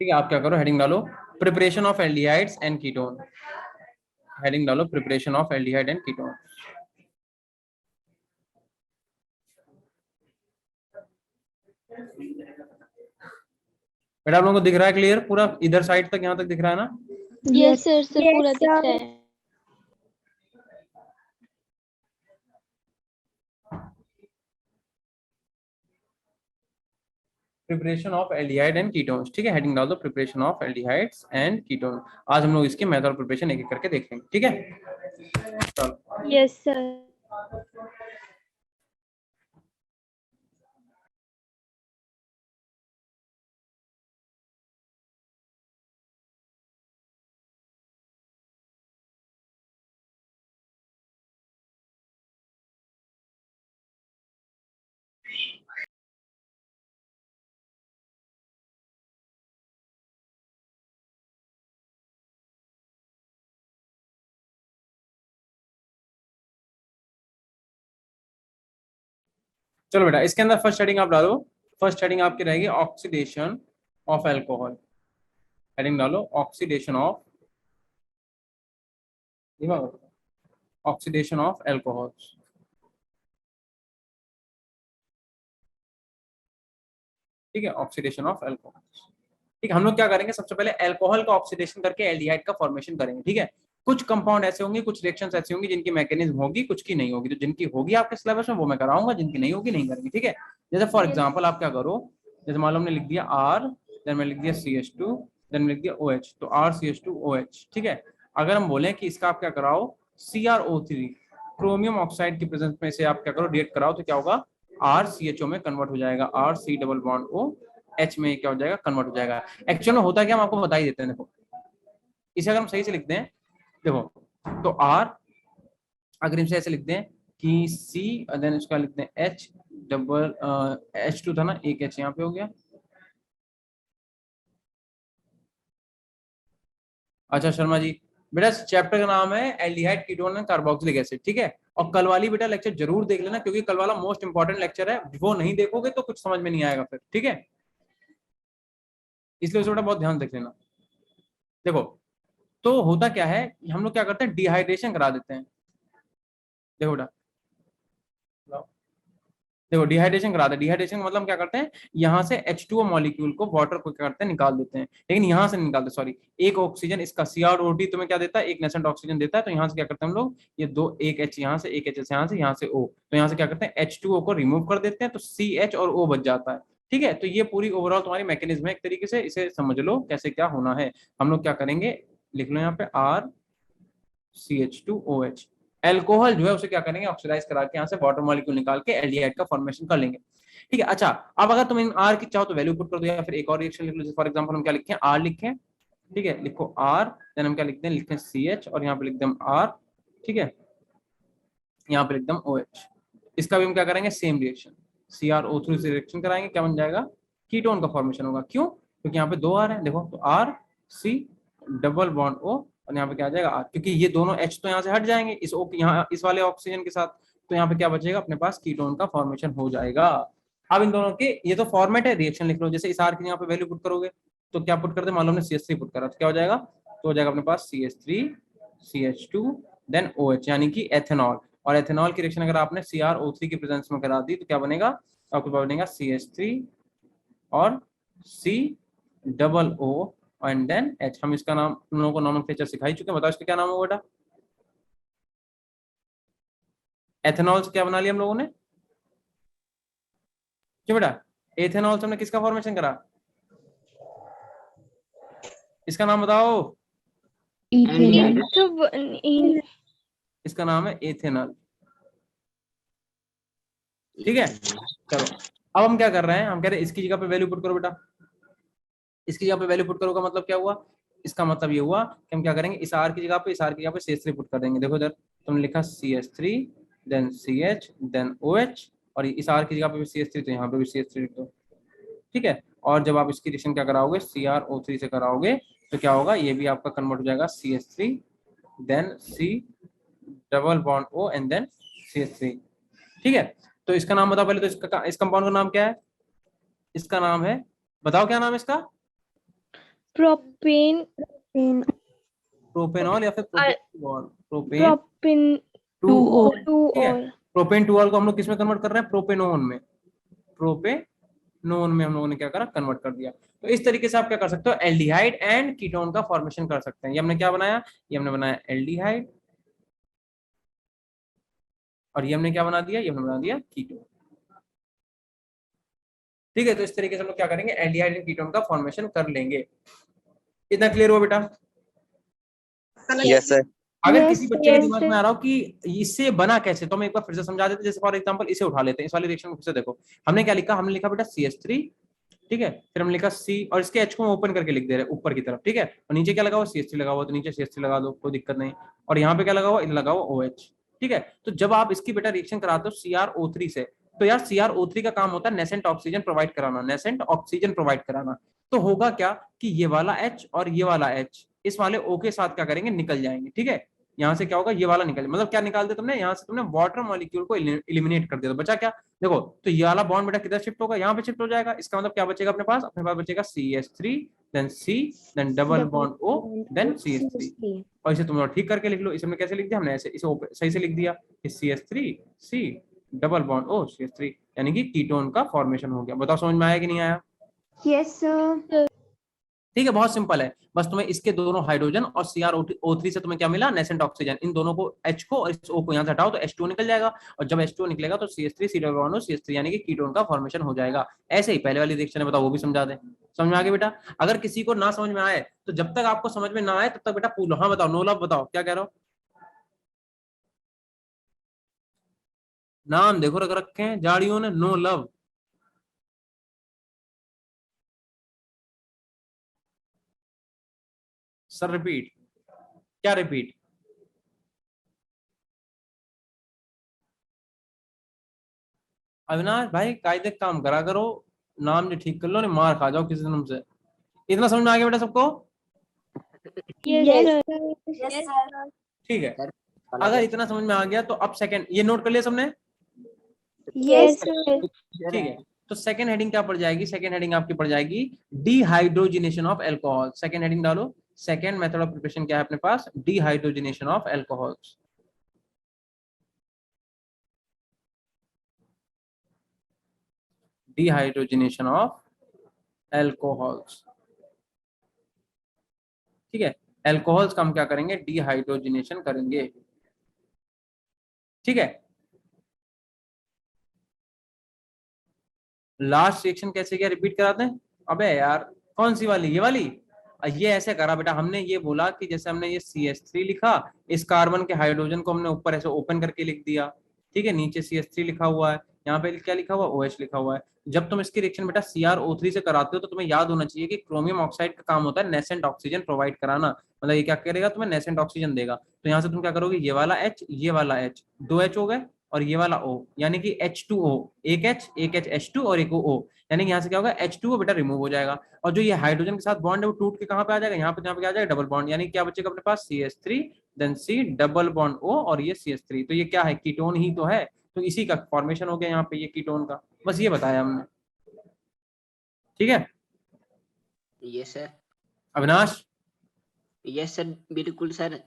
ठीक है, आप क्या करो, हेडिंग डालो preparation of aldehydes and ketone. Heading डालो preparation of aldehyde and ketone. बेटा आप लोगों को दिख रहा है क्लियर पूरा, इधर साइड तक यहाँ तक दिख रहा है ना? यस सर, सर पूरा दिख रहा है। Preparation of aldehyde and ketones. ठीक है, हेडिंग डाल दो preparation of aldehydes and ketone. आज हम लोग इसके मेथड ऑफ प्रिपरेशन एक एक करके देख लेंगे। ठीक है, चलो। Yes sir. चलो बेटा, इसके अंदर फर्स्ट हेडिंग आप डालो। फर्स्ट हेडिंग आपकी रहेगी ऑक्सीडेशन ऑफ एल्कोहल। हेडिंग डालो oxidation of, oxidation of alcohol. ठीक है, ऑक्सीडेशन ऑफ एल्कोहल। ठीक है, हम लोग क्या करेंगे, सबसे पहले एल्कोहल का ऑक्सीडेशन करके एल्डिहाइड का फॉर्मेशन करेंगे। ठीक है, कुछ कंपाउंड ऐसे होंगे, कुछ रिएक्शंस ऐसी होंगी जिनकी मैकेनिज्म होगी, कुछ की नहीं होगी। तो जिनकी होगी आपके सिलेबस में वो मैं कराऊंगा, जिनकी नहीं होगी नहीं करेंगे। ठीक है, जैसे फॉर एग्जांपल आप क्या करो, जैसे मान लो हमने लिख दिया आर, देन मैं लिख दिया CH2, देन मैं लिख दिया OH, तो RCH2OH। ठीक है, अगर हम बोले कि इसका आप क्या कराओ CrO3, क्रोमियम ऑक्साइड की प्रेजेंस में से आप क्या करो रिएक्ट कराओ, तो क्या होगा RCHO में कन्वर्ट हो जाएगा, RC double bond O H में क्या हो जाएगा, कन्वर्ट हो जाएगा। एक्चुअल में होता क्या हम आपको बता ही देते हैं। देखो इसे अगर हम सही से लिखते हैं, देखो तो R अगर इसे ऐसे लिखते हैं कि C, देन इसका लिखते हैं H डबल H2 था ना, एक H यहाँ पे हो गया। अच्छा शर्मा जी, बेटा चैप्टर का नाम है aldehyde ketone and carboxylic acid. ठीक है, और कल वाली बेटा लेक्चर जरूर देख लेना, क्योंकि कल वाला मोस्ट इंपॉर्टेंट लेक्चर है। वो नहीं देखोगे तो कुछ समझ में नहीं आएगा फिर। ठीक है, इसलिए उसे बेटा बहुत ध्यान देख लेना। देखो तो होता क्या है, हम लोग क्या करते हैं, डिहाइड्रेशन करा देते हैं। देखो बेटा, देखो डिहाइड्रेशन कराते हैं। डिहाइड्रेशन का मतलब हम क्या करते हैं, यहाँ से H2O मॉलिक्यूल को वाटर को क्या करते हैं, निकाल देते हैं। लेकिन यहाँ से नहीं निकालते, सॉरी, एक ऑक्सीजन इसका CrO2 तुम्हें क्या देता है, एक नेसेंट ऑक्सीजन देता है। तो यहाँ से क्या करते हैं हम लोग, ये दो, एक H यहाँ से, एक H यहाँ से O, तो यहाँ से क्या करते हैं H2O को रिमूव कर देते हैं, तो CH और O बच जाता है। ठीक है, तो ये पूरी ओवरऑल तुम्हारी मैकेनिज्म है एक तरीके से, इसे समझ लो कैसे क्या होना है। हम लोग क्या करेंगे, लिख लो यहाँ पे RCH2OH। एल्कोहल जो है उसे क्या करेंगे, ऑक्सीडाइज करा के यहाँ से वाटर मॉलिक्यूल निकाल के एल्डिहाइड का फॉर्मेशन कर लेंगे। ठीक है, अच्छा अब अगर तुम इन आर की चाहो तो वैल्यू पुट कर दो, या फिर एक और रिएक्शन लिख लो। फॉर एग्जांपल हम क्या लिखें, आर लिखें। ठीक है, लिखो आर, देन हम क्या लिखते हैं, लिखते हैं CH, और यहाँ पे लिख दें आर। ठीक है, यहाँ पे लिख दें OH। इसका भी हम क्या करेंगे, सेम रिएक्शन, CrO3 से रिएक्शन कराएंगे, क्या बन जाएगा, कीटोन का फॉर्मेशन होगा। क्यों, क्योंकि यहाँ पे दो आर है। देखो तो RC डबल बॉन्ड O, और यहाँ पे क्या आ जाएगा आर, क्योंकि ये दोनों H तो यहाँ से हट जाएंगे इस O यहाँ इस वाले ऑक्सीजन के साथ। तो यहाँ पे क्या बचेगा, अपने पास कीटोन का फॉर्मेशन हो जाएगा। अब इन दोनों के ये तो फॉर्मेट है, रिएक्शन लिख लो। जैसे इस आर की यहाँ पे वैल्यू पुट करोगे तो क्या पुट करते, मान लो हमने CH3 पुट करा, तो क्या हो जाएगा, तो हो जाएगा अपने पास CH3 CH2 देन OH, यानी कि एथेनॉल। और एथेनॉल की रिएक्शन अगर आपने CrO3 की प्रेजेंस में करा दी तो क्या बनेगा, आपके पास बनेगा CH3 और C double O and then H। हम इसका नाम तुम लोगों को नॉमेनक्लेचर सिखा ही चुके हैं, बताओ इसका क्या नाम होगा बेटा। एथेनॉल से क्या बना लिया हम लोगों ने, क्यों बेटा, एथेनॉल से हमने किसका फॉर्मेशन करा, इसका नाम बताओ। इसका नाम है एथेनॉल। ठीक है, चलो अब हम क्या कर रहे हैं, हम कह रहे हैं इसकी जगह पे वैल्यू पुट करो बेटा। इसकी जगह पे वैल्यू पुट करो का मतलब क्या हुआ, इसका मतलब ये हुआ कि हम क्या करेंगे, इस आर की जगह पे, इस आर की जगह पे CH3 पुट कर देंगे। देखो इधर तुमने लिखा CH3 then CH then OH, और इस आर की जगह पे भी CH3, तो यहाँ पे भी CH3 लिख दो। ठीक है, और जब आप इसकी रिएक्शन क्या कराओगे, CrO3 से कराओगे, तो क्या होगा, ये भी आपका कन्वर्ट हो जाएगा CH3 then C double bond O and then CH3। ठीक है, तो इसका नाम बताओ पहले, तो इसका इस कंपाउंड का नाम क्या है, इसका नाम है, बताओ क्या नाम है इसका, प्रोपेन प्रोपेनॉल या फिर प्रोपेनॉल, प्रोपेन प्रोपेन 2O 2 ठीक है। और प्रोपेन 2 को हम लोग किस में कन्वर्ट कर रहे हैं, प्रोपेनोन में, प्रोपेनोन में हम लोगों ने क्या करा, कन्वर्ट कर दिया। तो इस तरीके से आप क्या कर सकते हो, एल्डिहाइड एंड कीटोन का फॉर्मेशन कर सकते हैं। ये हमने क्या बनाया, ये हमने बनाया एल्डिहाइड, और ये हमने क्या बना दिया, ये हमने बना दिया कीटोन। ठीक है, तो इस तरीके से हम लोग क्या करेंगे, एल्डिहाइड एंड कीटोन का फॉर्मेशन कर लेंगे। इतना क्लियर हुआ बेटा? Yes sir. अगर किसी बच्चे के दिमाग में आ रहा हो कि इससे बना कैसे, तो हम एक बार फिर से समझा देते हैं। जैसे फॉर एग्जांपल इसे उठा लेते हैं, इस वाले रिएक्शन को फिर से देखो। हमने क्या लिखा, हमने लिखा बेटा CH3, ठीक है, फिर हमने लिखा C, और इसके H को हम ओपन करके लिख दे रहे हैं ऊपर की तरफ, ठीक है, और नीचे क्या लगा हुआ, CH3 लगा हुआ, तो नीचे CH3 लगा दो, कोई दिक्कत नहीं। और यहाँ पे क्या लगा हुआ, इधर लगा हुआ OH, ठीक है। तो जब आप इसकी बेटा रिएक्शन कराते हो CrO3 से, तो यार CrO3 का काम होता है नेसेंट ऑक्सीजन प्रोवाइड कराना, नेसेंट ऑक्सीजन प्रोवाइड कराना। तो होगा क्या कि ये वाला H और ये वाला H इस वाले O के साथ क्या करेंगे, निकल जाएंगे, ठीक है। यहाँ से क्या होगा, ये वाला निकल, मतलब क्या निकाल दिया तुमने, यहाँ से तुमने वाटर मॉलिक्यूल को इलिमिनेट कर दिया, तो बचा क्या, देखो, तो ये वाला बॉन्ड बेटा किधर शिफ्ट होगा, यहाँ पे शिफ्ट हो जाएगा। इसका मतलब क्या बचेगा अपने पास बचेगा CH3, then C, then double bond O, then CH3। और इसे तुम लोग ठीक करके लिख लो। इसे हमने कैसे लिख दिया, हमने ऐसे इसे सही से लिख दिया कि CH3 C double bond O CH3, यानी कि कीटोन का फॉर्मेशन हो गया। बताओ समझ में आया कि नहीं आया? Yes sir. ठीक है, बहुत सिंपल है। बस तुम्हें इसके दोनों हाइड्रोजन और CrO3 से तुम्हें क्या मिला, नेसेंट ऑक्सीजन। इन दोनों को H को और इस O को यहाँ से हटाओ तो H2 निकल जाएगा, और जब H2 निकलेगा तो CH3 C double bond O CH3, यानी कि कीटोन का फॉर्मेशन हो जाएगा। ऐसे ही पहले वाली रिएक्शन है, बताओ वो भी समझा दें। समझ में आ गया बेटा? अगर किसी को ना समझ में आए तो जब तक आपको समझ में ना आए तब तक बेटा पूछ लो। हाँ बताओ, नो लव बताओ, क्या कह रहे हो? नाम देखो रख रखे हैं झाड़ियों ने, नो लव। सर रिपीट, क्या रिपीट? अविनाश भाई कायदे काम करा करो, नाम जो ठीक कर लो, नहीं मार खा जाओ किसी दिन से। इतना समझ में आ गया बेटा सबको? यस ठीक है, अगर इतना समझ में आ गया तो अब सेकंड, ये नोट कर लिया सबने? यस ठीक है, तो सेकंड हेडिंग क्या पड़ जाएगी, सेकंड हेडिंग आपकी पड़ जाएगी dehydrogenation of alcohol. Second heading डालो, सेकंड मेथड ऑफ प्रिपरेशन क्या है अपने पास, dehydrogenation of alcohols. Dehydrogenation of alcohols, ठीक है। अल्कोहल्स का हम क्या करेंगे, डिहाइड्रोजिनेशन करेंगे, ठीक है। लास्ट रिएक्शन कैसे किया, रिपीट कराते हैं? अबे यार कौन सी वाली, ये वाली? ये ऐसे करा बेटा, हमने ये बोला कि जैसे हमने ये CH3 लिखा, इस कार्बन के हाइड्रोजन को हमने ऊपर ऐसे ओपन करके लिख दिया, ठीक है, नीचे CH3 लिखा हुआ है, यहाँ पे क्या लिखा हुआ, OH लिखा हुआ है। जब तुम इसकी रिएक्शन बेटा CrO3 से कराते हो तो तुम्हें याद होना चाहिए कि क्रोमियम ऑक्साइड का काम होता है नेसेंट ऑक्सीजन प्रोवाइड कराना। मतलब ये क्या करेगा, तुम्हें नेसेंट ऑक्सीजन देगा। तो यहाँ से तुम क्या करोगे, ये वाला H, ये वाला H, दो H हो गए, और ये वाला O, यानी कि H2O, एक H H2 और एक O, यानी कि यहाँ से क्या होगा, H2O बेटा रिमूव हो जाएगा, और जो ये हाइड्रोजन के साथ बॉन्ड है वो टूट के कहाँ पे आ जाएगा, यहाँ पे क्या आ जाएगा, डबल बॉन्ड, यानी क्या बचेगा अपने पास, CH3, then C double bond O, और ये CH3। तो ये क्या है, कीटोन ही तो है, तो इसी का फॉर्मेशन हो गया यहाँ पे, ये कीटोन का। बस ये बताया हमने, ठीक है। Yes sir. Avinash? Yes sir, बिल्कुल सर।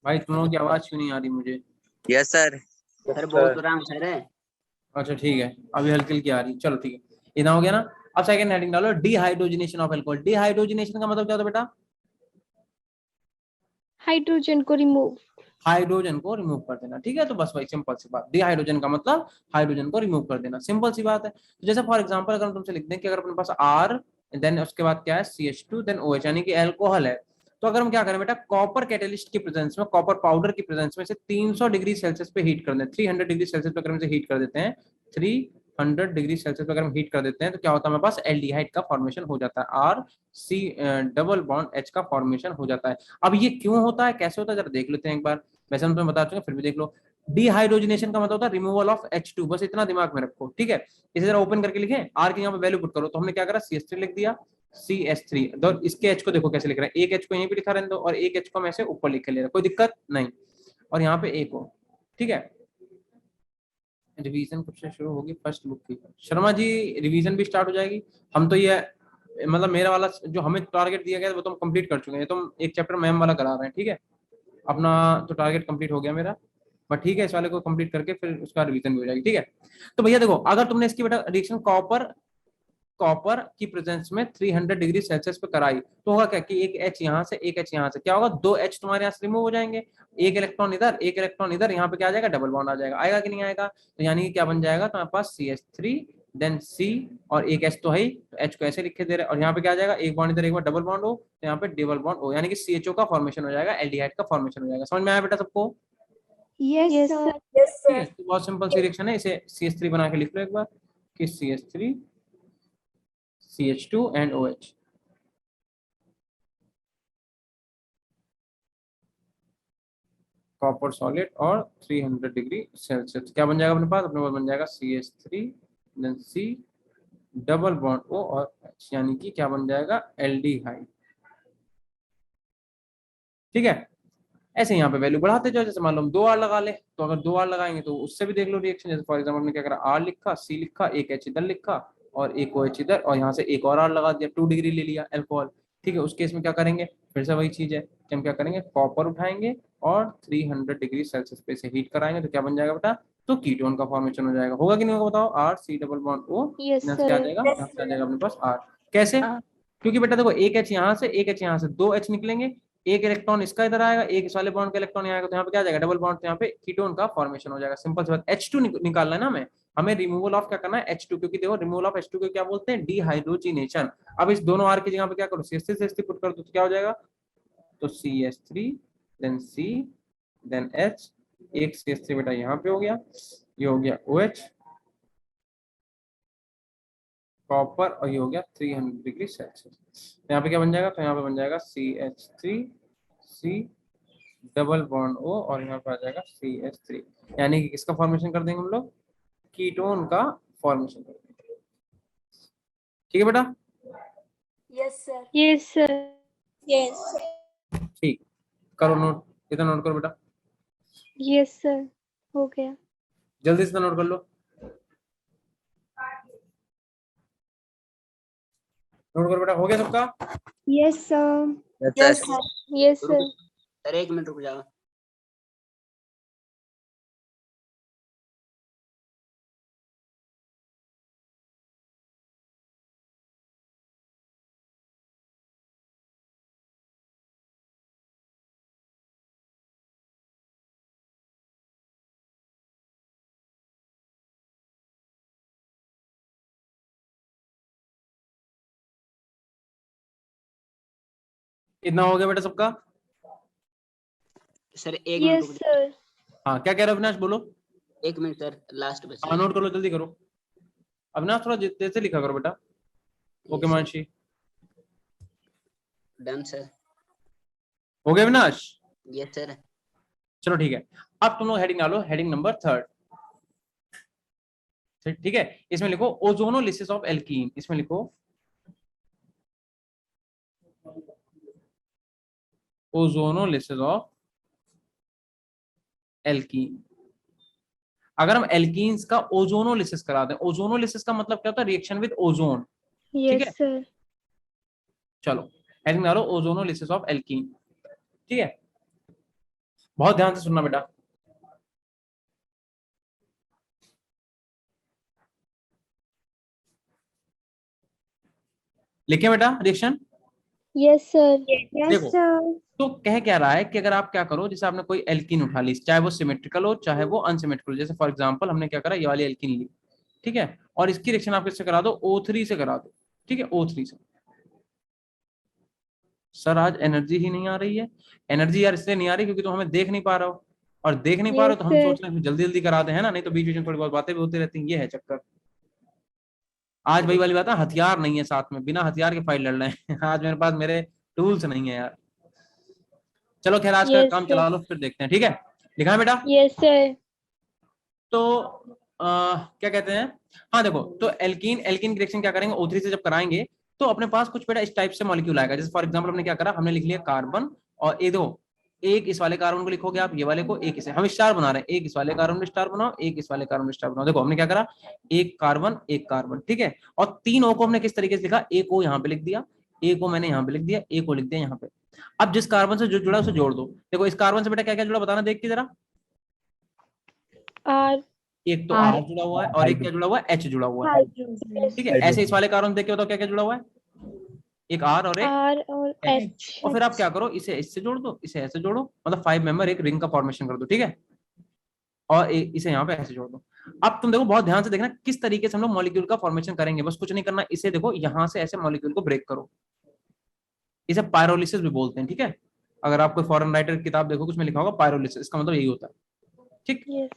भाई तुम लोगों की आवाज क्यों नहीं आ रही मुझे? Yes sir. सर बहुत आराम सर है। अच्छा ठीक है, अभी हल्की हल्की आ रही, चलो ठीक है, इतना हो गया ना। अब सेकंड हेडिंग डालो, डिहाइड्रोजिनेशन ऑफ अल्कोहल। डिहाइड्रोजिनेशन का मतलब क्या होता है बेटा? हाइड्रोजन को रिमूव। हाइड्रोजन को रिमूव कर देना, ठीक है। तो बस वही सिंपल सी बात, डिहाइड्रोजन का मतलब हाइड्रोजन को रिमूव कर देना, सिंपल सी बात है। तो जैसे फॉर एग्जांपल अगर हम तुमसे लिख दें कि अगर अपने पास R, देन उसके बाद क्या है CH2, देन OH, यानी कि अल्कोहल है, तो अगर हम क्या करें बेटा, कॉपर कैटलिस्ट की प्रेजेंस में, कॉपर पाउडर की प्रेजेंस में से 300 डिग्री सेल्सियस पे हीट कर दें, 300 डिग्री सेल्सियस पे अगर हम हीट कर देते हैं, 300 डिग्री सेल्सियस पे अगर हम हीट कर देते हैं, तो क्या होता है हमारे पास एल्डिहाइड का फॉर्मेशन हो जाता है, RC डबल बॉन्ड H का फॉर्मेशन हो जाता है। अब ये क्यों होता है, कैसे होता है, जरा देख लेते हैं एक बार। वैसे हम तुम्हें बता चुके हैं, फिर भी देख लो। डिहाइड्रोजनेशन का मतलब होता है रिमूवल ऑफ H2, बस इतना दिमाग में रखो, ठीक है। इसे जरा ओपन करके लिखें, R की यहाँ पे वैल्यू पुट करो, तो हमने क्या करा, CH3 लिख दिया, CH3, तो इसके H को देखो कैसे लिख रहे हैं, एक H को यहीं पे लिखा रहने दो, और एक H को हम ऐसे ऊपर लिख ले रहे हैं, कोई दिक्कत नहीं, और यहाँ पे एक हो, ठीक है। रिवीजन कब से शुरू होगी, फर्स्ट बुक की? शर्मा जी रिवीजन भी स्टार्ट हो जाएगी, हम तो ये मतलब मेरा वाला जो हमें टारगेट दिया गया है वो तो हम कंप्लीट कर चुके हैं, तो हम एक चैप्टर मैम वाला करा रहे हैं, ठीक है। अपना तो टारगेट कंप्लीट हो गया मेरा, बट ठीक है इस वाले को कंप्लीट करके फिर उसका रिवीजन भी हो जाएगी, ठीक है। तो भैया देखो, अगर तुमने इसकी बेटा रिएक्शन कॉपर कॉपर की प्रेजेंस में 300 डिग्री सेल्सियस पे कराई, तो होगा क्या कि एक एच यहाँ से एक एच यहाँ से, क्या होगा, दो एच तुम्हारे यहाँ से रिमूव हो जाएंगे, एक इलेक्ट्रॉन इधर एक इलेक्ट्रॉन इधर, यहाँ पे क्या आ जाएगा, डबल बॉन्ड आ जाएगा, आएगा कि नहीं आएगा। तो यानी कि क्या बन जाएगा तुम्हारे पास CH3 देन C, और एक एच तो है ही, तो एच को ऐसे लिखे दे रहे, और यहाँ पे क्या आ जाएगा, एक बॉन्ड इधर एक बार डबल बॉन्ड हो, तो यहाँ पे डबल बॉन्ड हो, यानी कि CHO का फॉर्मेशन हो जाएगा, एल्डिहाइड का फॉर्मेशन हो जाएगा। समझ में आया बेटा सबको? Yes, Yes, sir. sir. ठीक है, तो बहुत सिंपल सी रिएक्शन है, इसे CH3 बना के लिख लो एक बार कि CH3 CH2 and OH। Copper solid और 300 डिग्री सेल्सियस, क्या बन जाएगा अपने पास बन जाएगा CH3 then C double bond O और H, यानी कि क्या बन जाएगा, एल्डिहाइड। ठीक है, ऐसे यहाँ पे वैल्यू बढ़ाते जाओ, जैसे मान लो हम 2 R लगा ले, तो अगर 2 R लगाएंगे तो उससे भी देख लो रिएक्शन, जैसे फॉर एग्जांपल हमने क्या करा, R लिखा, C लिखा, एक H इधर लिखा और एक OH इधर, और यहाँ से एक और R लगा दिया, 2 डिग्री ले लिया अल्कोहल। ठीक है, उस केस में क्या करेंगे, फिर से वही चीज है कि हम क्या करेंगे, कॉपर उठाएंगे और 300 डिग्री सेल्सियस पे से हीट कराएंगे, तो क्या बन जाएगा बेटा, तो कीटोन का फॉर्मेशन हो जाएगा, होगा कि नहीं होगा बताओ, R C double bond O, Yes, यहाँ से क्या आ sir. जाएगा, यहाँ से आ जाएगा अपने पास R। कैसे, R. क्योंकि बेटा देखो एक H यहाँ से एक H यहाँ से, 2 H निकलेंगे, एक इलेक्ट्रॉन इसका इधर आएगा, एक इस वाले बॉन्ड का इलेक्ट्रॉन आएगा, तो यहाँ पे क्या आ जाएगा, डबल बॉन्ड, तो यहाँ पे कीटोन का फॉर्मेशन हो जाएगा। सिंपल सी बात, H2 निकालना है ना हमें रिमूवल ऑफ क्या करना है, H2, क्योंकि देखो रिमूवल ऑफ H2 को क्या बोलते हैं, डिहाइड्रोजिनेशन। अब इस दोनों R की जगह पे क्या करो, CH3 पुट कर दो, तो क्या हो जाएगा, तो CH3 then C then H, एक CH3 बेटा यहाँ पे हो गया, ये हो गया OH कॉपर, और ये हो गया 300 डिग्री सेल्सियस। यहाँ पे क्या बन जाएगा, तो यहाँ पे बन जाएगा CH3 C double bond O, और यहाँ पे आ जाएगा CH3, यानी कि किसका फॉर्मेशन कर देंगे हम लोग, कीटोन का फॉर्मेशन कर देंगे। ठीक है बेटा, Yes, sir. Yes, sir. Yes. ठीक, करो नोट, इधर नोट करो बेटा, Yes, sir. हो गया। जल्दी से नोट कर लो, नोट करो बेटा, हो गया सबका? Yes, sir. Yes, sir. Yes, sir. Sir 1 minute रुक जाओ। इतना हो गया बेटा सबका? सर 1 मिनट Yes, रुक जाओ। sir. हाँ, क्या कह रहे हो अविनाश, बोलो। 1 मिनट सर, लास्ट बच हाँ, नोट कर लो, जल्दी करो अविनाश, थोड़ा तेज से लिखा करो बेटा। Okay Mansi, done sir. हो गया अविनाश? Yes sir. चलो ठीक है, अब तुम लोग हेडिंग डालो, हेडिंग नंबर 3। ठीक है, इसमें लिखो ओजोनोलिसिस ऑफ एल्कीन, इसमें लिखो ओजोनोलिसिस ऑफ एल्कीन। अगर हम एल्कीन्स का ओजोनोलिसिस करा दें, ओजोनोलिसिस का मतलब क्या होता है, रिएक्शन विद ओजोन। ठीक है, Yes, sir. चलो हेडिंग डालो ओजोनोलिसिस ऑफ एल्कीन। ठीक है, बहुत ध्यान से सुनना बेटा। लिखे बेटा रिएक्शन? Yes, sir. Yes, देखो, sir. तो कह क्या रहा है कि अगर आप क्या करो, जैसे आपने कोई एल्कीन उठा ली, चाहे वो सिमेट्रिकल हो चाहे वो अनसिमेट्रिकल हो, जैसे फॉर एग्जांपल हमने क्या करा, ये वाली एल्कीन ली, ठीक है, और इसकी रिएक्शन आप किससे करा दो, O3 से करा दो। ठीक है, O3 से। सर आज एनर्जी ही नहीं आ रही है, एनर्जी यार इसलिए नहीं आ रही क्योंकि तुम हमें देख नहीं पा रहे हो, और देख नहीं पा रहे हो तो हम Yes, सोच रहे हैं जल्दी जल्दी करा दे, है ना, नहीं तो बीच बीच में थोड़ी बहुत बातें भी होती रहती हैं, ये है चक्कर। आज वही वाली बात है, हथियार नहीं है साथ में, बिना हथियार के फाइट लड़ रहे हैं आज मेरे पास मेरे टूल्स नहीं है यार। चलो खैर, आज का Yes, काम sir. चला लो, फिर देखते हैं। ठीक है, लिखा है बेटा? Yes, sir. तो क्या कहते हैं, हाँ देखो, तो एल्कीन एल्कीन की रिएक्शन क्या करेंगे, O3 से जब कराएंगे तो अपने पास कुछ बेटा इस टाइप से मॉलिक्यूल आएगा, जैसे फॉर एग्जांपल हमने क्या करा, हमने लिख लिया कार्बन, और ये दो एक इस वाले कार्बन को लिखोगे आप, ये वाले को, एक इसे, हम स्टार बना रहे हैं, एक इस वाले कार्बन में स्टार बनाओ, एक इस वाले कार्बन में स्टार बनाओ। देखो हमने क्या करा, एक कार्बन, ठीक है, और 3 O को हमने किस तरीके से लिखा, एक O यहाँ पे लिख दिया, एक O मैंने यहाँ पे लिख दिया, एक O लिख दिया यहाँ पे। अब जिस कार्बन से जो जुड़ा उसे जोड़ दो। देखो इस कार्बन से बेटा क्या क्या जुड़ा बताना, देख के जरा। R, एक तो R जुड़ा हुआ है और एक क्या जुड़ा हुआ है, H जुड़ा हुआ है, ठीक है। ऐसे इस वाले कार्बन देख के बताओ क्या क्या जुड़ा हुआ है, एक R और एक R और H, और फिर आप क्या करो, इसे इससे जोड़ दो, इसे ऐसे जोड़ो, मतलब 5 मेंबर एक रिंग का फॉर्मेशन कर दो, ठीक है, और इसे यहाँ पे ऐसे जोड़ दो। अब तुम देखो बहुत ध्यान से देखना किस तरीके से हम लोग मॉलिक्यूल का फॉर्मेशन करेंगे, बस कुछ नहीं करना, इसे देखो यहाँ से ऐसे मॉलिक्यूल को ब्रेक करो, इसे पायरोलिसिस भी बोलते हैं, ठीक है। अगर आप कोई फॉरेन राइटर किताब देखो कुछ में लिखा होगा पायरोलिसिस, इसका मतलब यही होता है, ठीक। yes,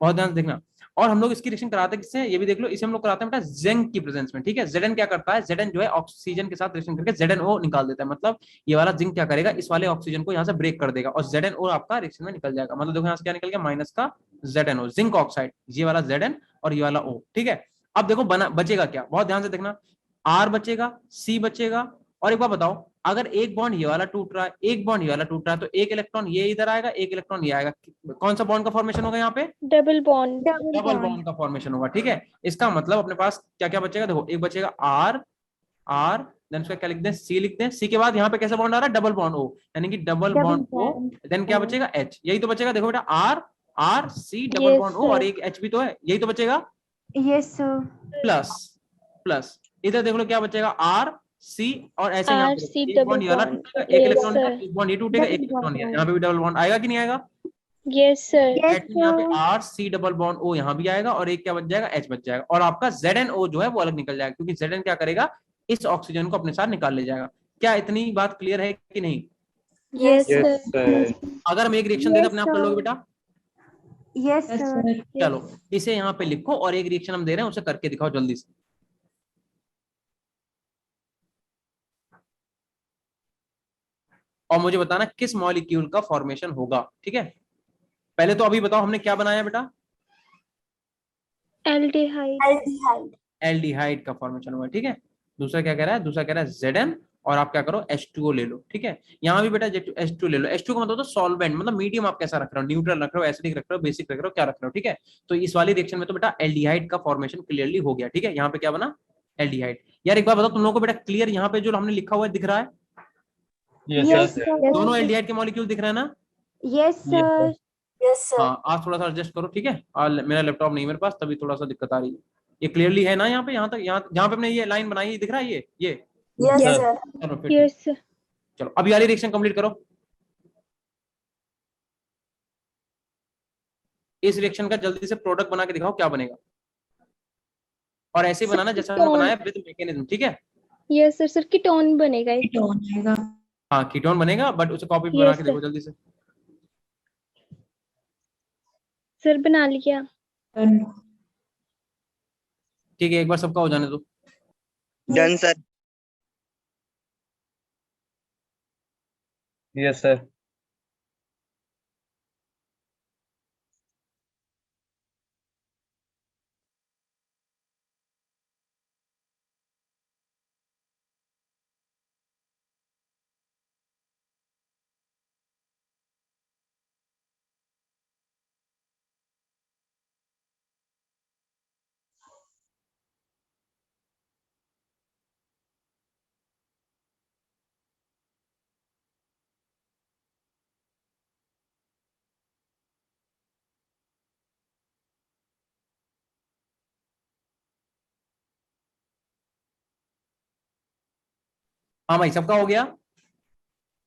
बहुत ध्यान से देखना। और हम लोग इसकी रिएक्शन कराते हैं किससे, ये भी देख लो, इसे हम लोग कराते हैं बेटा जिंक की प्रेजेंस में, ठीक है। Zn क्या करता है, Zn जो है ऑक्सीजन के साथ रिएक्शन करके ZnO निकाल देता है, मतलब ये वाला जिंक क्या करेगा, इस वाले ऑक्सीजन को यहाँ से ब्रेक कर देगा और ZnO आपका रिएक्शन में निकल जाएगा। मतलब देखो यहाँ से क्या निकल गया, माइनस का ZnO, जिंक ऑक्साइड, ये वाला Zn और ये वाला O, ठीक है। अब देखो बचेगा क्या, बहुत ध्यान से देखना, R बचेगा, C बचेगा, और एक बार बताओ, अगर एक बॉन्ड ये वाला टूट रहा है, एक बॉन्ड ये वाला टूट रहा है, तो एक इलेक्ट्रॉन ये इधर आएगा, एक इलेक्ट्रॉन ये आएगा, कौन सा बॉन्ड का फॉर्मेशन होगा यहाँ पे, double bond, डबल बॉन्ड का फॉर्मेशन होगा, ठीक है। इसका मतलब अपने पास क्या क्या बचेगा, देखो एक बचेगा R देन उसका क्या लिखते हैं, C लिखते हैं, C के बाद यहाँ पे कैसा बॉन्ड आ रहा है, डबल बॉन्ड O, यानी कि डबल बॉन्ड O, देन क्या बचेगा H, यही तो बचेगा। देखो बेटा R C double Yes, bond O और एक H भी तो है, यही तो बचेगा, Yes, sir. प्लस इधर देख लो क्या बचेगा, R C और ऐसे यहाँ R, पे C, एक double बॉन्ड ये वाला bond. टूटेगा, एक Yes, इलेक्ट्रॉन sir. एक बॉन्ड ये टूटेगा, एक इलेक्ट्रॉन ये, यहाँ पे भी डबल बॉन्ड आएगा कि नहीं आएगा, Yes, sir. Yes, H यहाँ पे sir. R C double bond O यहाँ भी आएगा और एक क्या बच जाएगा, H बच जाएगा, और आपका ZnO जो है वो अलग निकल जाएगा, क्योंकि Zn क्या करेगा, इस ऑक्सीजन को अपने साथ निकाल ले जाएगा। क्या इतनी बात क्लियर है कि नहीं? Yes, Yes, sir. sir. अगर हम एक रिएक्शन देते अपने आप कर लोगे बेटा, Yes, sir. चलो इसे यहाँ पे लिखो और एक रिएक्शन हम दे रहे हैं उसे करके दिखाओ जल्दी से। और मुझे बताना किस मॉलिक्यूल का फॉर्मेशन होगा, ठीक है। पहले तो अभी बताओ हमने क्या बनाया बेटा, Aldehyde, Aldehyde. एल्डिहाइड का फॉर्मेशन हुआ, ठीक है। दूसरा क्या कह रहा है, दूसरा कह रहा है Zn, और आप क्या करो H2O ले लो, ठीक है। यहाँ भी बेटा H2 ले लो, H2 का मतलब तो सॉल्वेंट, मतलब मीडियम आप कैसा रख रहे हो, न्यूट्रल रख रहे हो, एसिडिक रख रहे हो, बेसिक रख रहे हो, क्या रख रहे हो, ठीक है। तो इस वाली रिएक्शन में तो बेटा एल्डिहाइड का फॉर्मेशन क्लियरली हो गया, ठीक है। यहाँ पे क्या बना, एल्डिहाइड। यार एक बार बताओ तुम लोगों को बेटा क्लियर यहाँ पे जो हमने लिखा हुआ है दिख रहा है, Yes, Yes, sir. sir. दोनों एल्डिहाइड के मॉलिक्यूल दिख रहे हैं ना। Yes, sir. Yes, sir. हाँ आप थोड़ा सा एडजस्ट करो, ठीक है। मेरा लैपटॉप नहीं मेरे पास, तभी थोड़ा सा दिक्कत आ रही है। ये क्लियरली है ना यहाँ पे, यहाँ तक, यहाँ जहाँ पे हमने ये लाइन बनाई है दिख रहा है ये Yes, Yes. sir. चलो फिर yes, sir. चलो अभी वाली रिएक्शन कंप्लीट करो। इस रिएक्शन का जल्दी से प्रोडक्ट बना के दिखाओ क्या बनेगा, और ऐसे ही बनाना जैसा हमने बनाया विद मैकेनिज्म, ठीक है। Yes, sir. Sir, ketone बनेगा एक। हाँ कीटोन बनेगा, बट उसे कॉपी Yes, बना के sir. देखो जल्दी से। सर बना लिया। ठीक है एक बार सबका हो जाने दो। Done sir. Yes, sir. हाँ भाई सबका हो गया।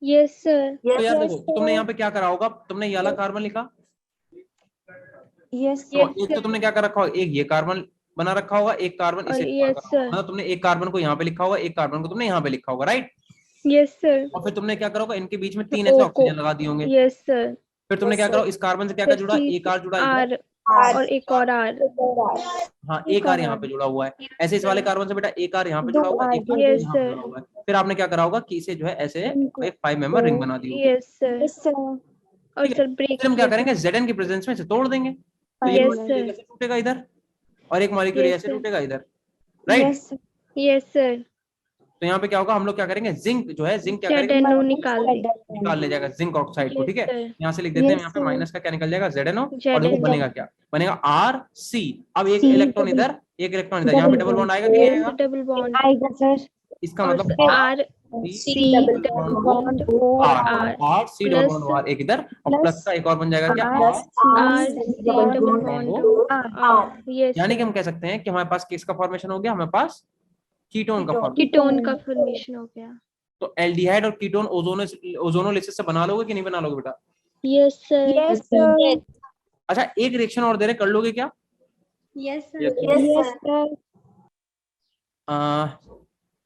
Yes, sir. तो यार Yes, देखो तुमने यहाँ पे क्या करा होगा, तुमने ये वाला कार्बन लिखा, Yes, तो sir. एक तो तुमने क्या कर रखा होगा, एक ये कार्बन बना रखा होगा, एक कार्बन और इसे yes, sir. मतलब तुमने एक कार्बन को यहाँ पे लिखा होगा, एक कार्बन को तुमने यहाँ पे लिखा होगा, राइट। Yes, sir. और फिर तुमने क्या करा होगा, इनके बीच में 3 ऐसे O को ऑक्सीजन लगा दिए होंगे। yes, sir. फिर तुमने Yes, क्या sir. करा, इस कार्बन से क्या क्या फिर जुड़ा, C एक R जुड़ा इधर, R और एक और R। हाँ एक R यहाँ पे जुड़ा हुआ है। ऐसे इस वाले कार्बन से बेटा एक R यहाँ पे दो जुड़ा हुआ है, एक R Yes, यहाँ पे sir. जुड़ा हुआ है। फिर आपने क्या करा होगा कि इसे जो है ऐसे एक 5 मेंबर रिंग बना दी होगी। Yes, sir. Yes, sir. और ठीक है। सर ब्रेक फिर हम क्या करेंगे, Zn की प्रेजेंस में इसे तोड़ देंगे, तो ये Yes, मॉलिक्यूल sir. ऐसे टूटेगा इधर और एक मॉलिक्यूल Yes, ऐसे sir. टूटेगा इधर, right. Yes, sir. Yes, sir. तो यहाँ पे क्या होगा, हम लोग क्या करेंगे, जिंक जो है, जिंक क्या करेंगे, ZnO निकाल दें। निकाल ले जाएगा जिंक ऑक्साइड को। यस ठीक है, सर। यहाँ से लिख देते हैं, Yes, यहाँ पे sir. माइनस का क्या निकल जाएगा, ZnO, और देखो ZnO। बनेगा क्या, बनेगा आर सी। अब एक C. इलेक्ट्रॉन इधर, एक इलेक्ट्रॉन इधर, यहाँ पे डबल बॉन्ड आएगा कि नहीं आएगा, डबल बॉन्ड आएगा सर. इसका और मतलब R C C double double bond bond O R, R R C double plus bond R एक इधर, और प्लस का एक और बन जाएगा क्या, R R C C double double bond bond R. R। Yes यानी कि सर। हम कह सकते हैं कि हमारे पास किसका फॉर्मेशन हो गया, हमारे पास कीटोन का फॉर्मेशन। कीटोन का फॉर्मेशन हो गया। तो एल्डिहाइड और कीटोन ओजोनोलिसिस से बना लोगे कि नहीं बना लोगे बेटा? Yes sir. Yes, sir. अच्छा, एक रिएक्शन और दे रहे, कर लोगे क्या? Yes sir. Yes, sir.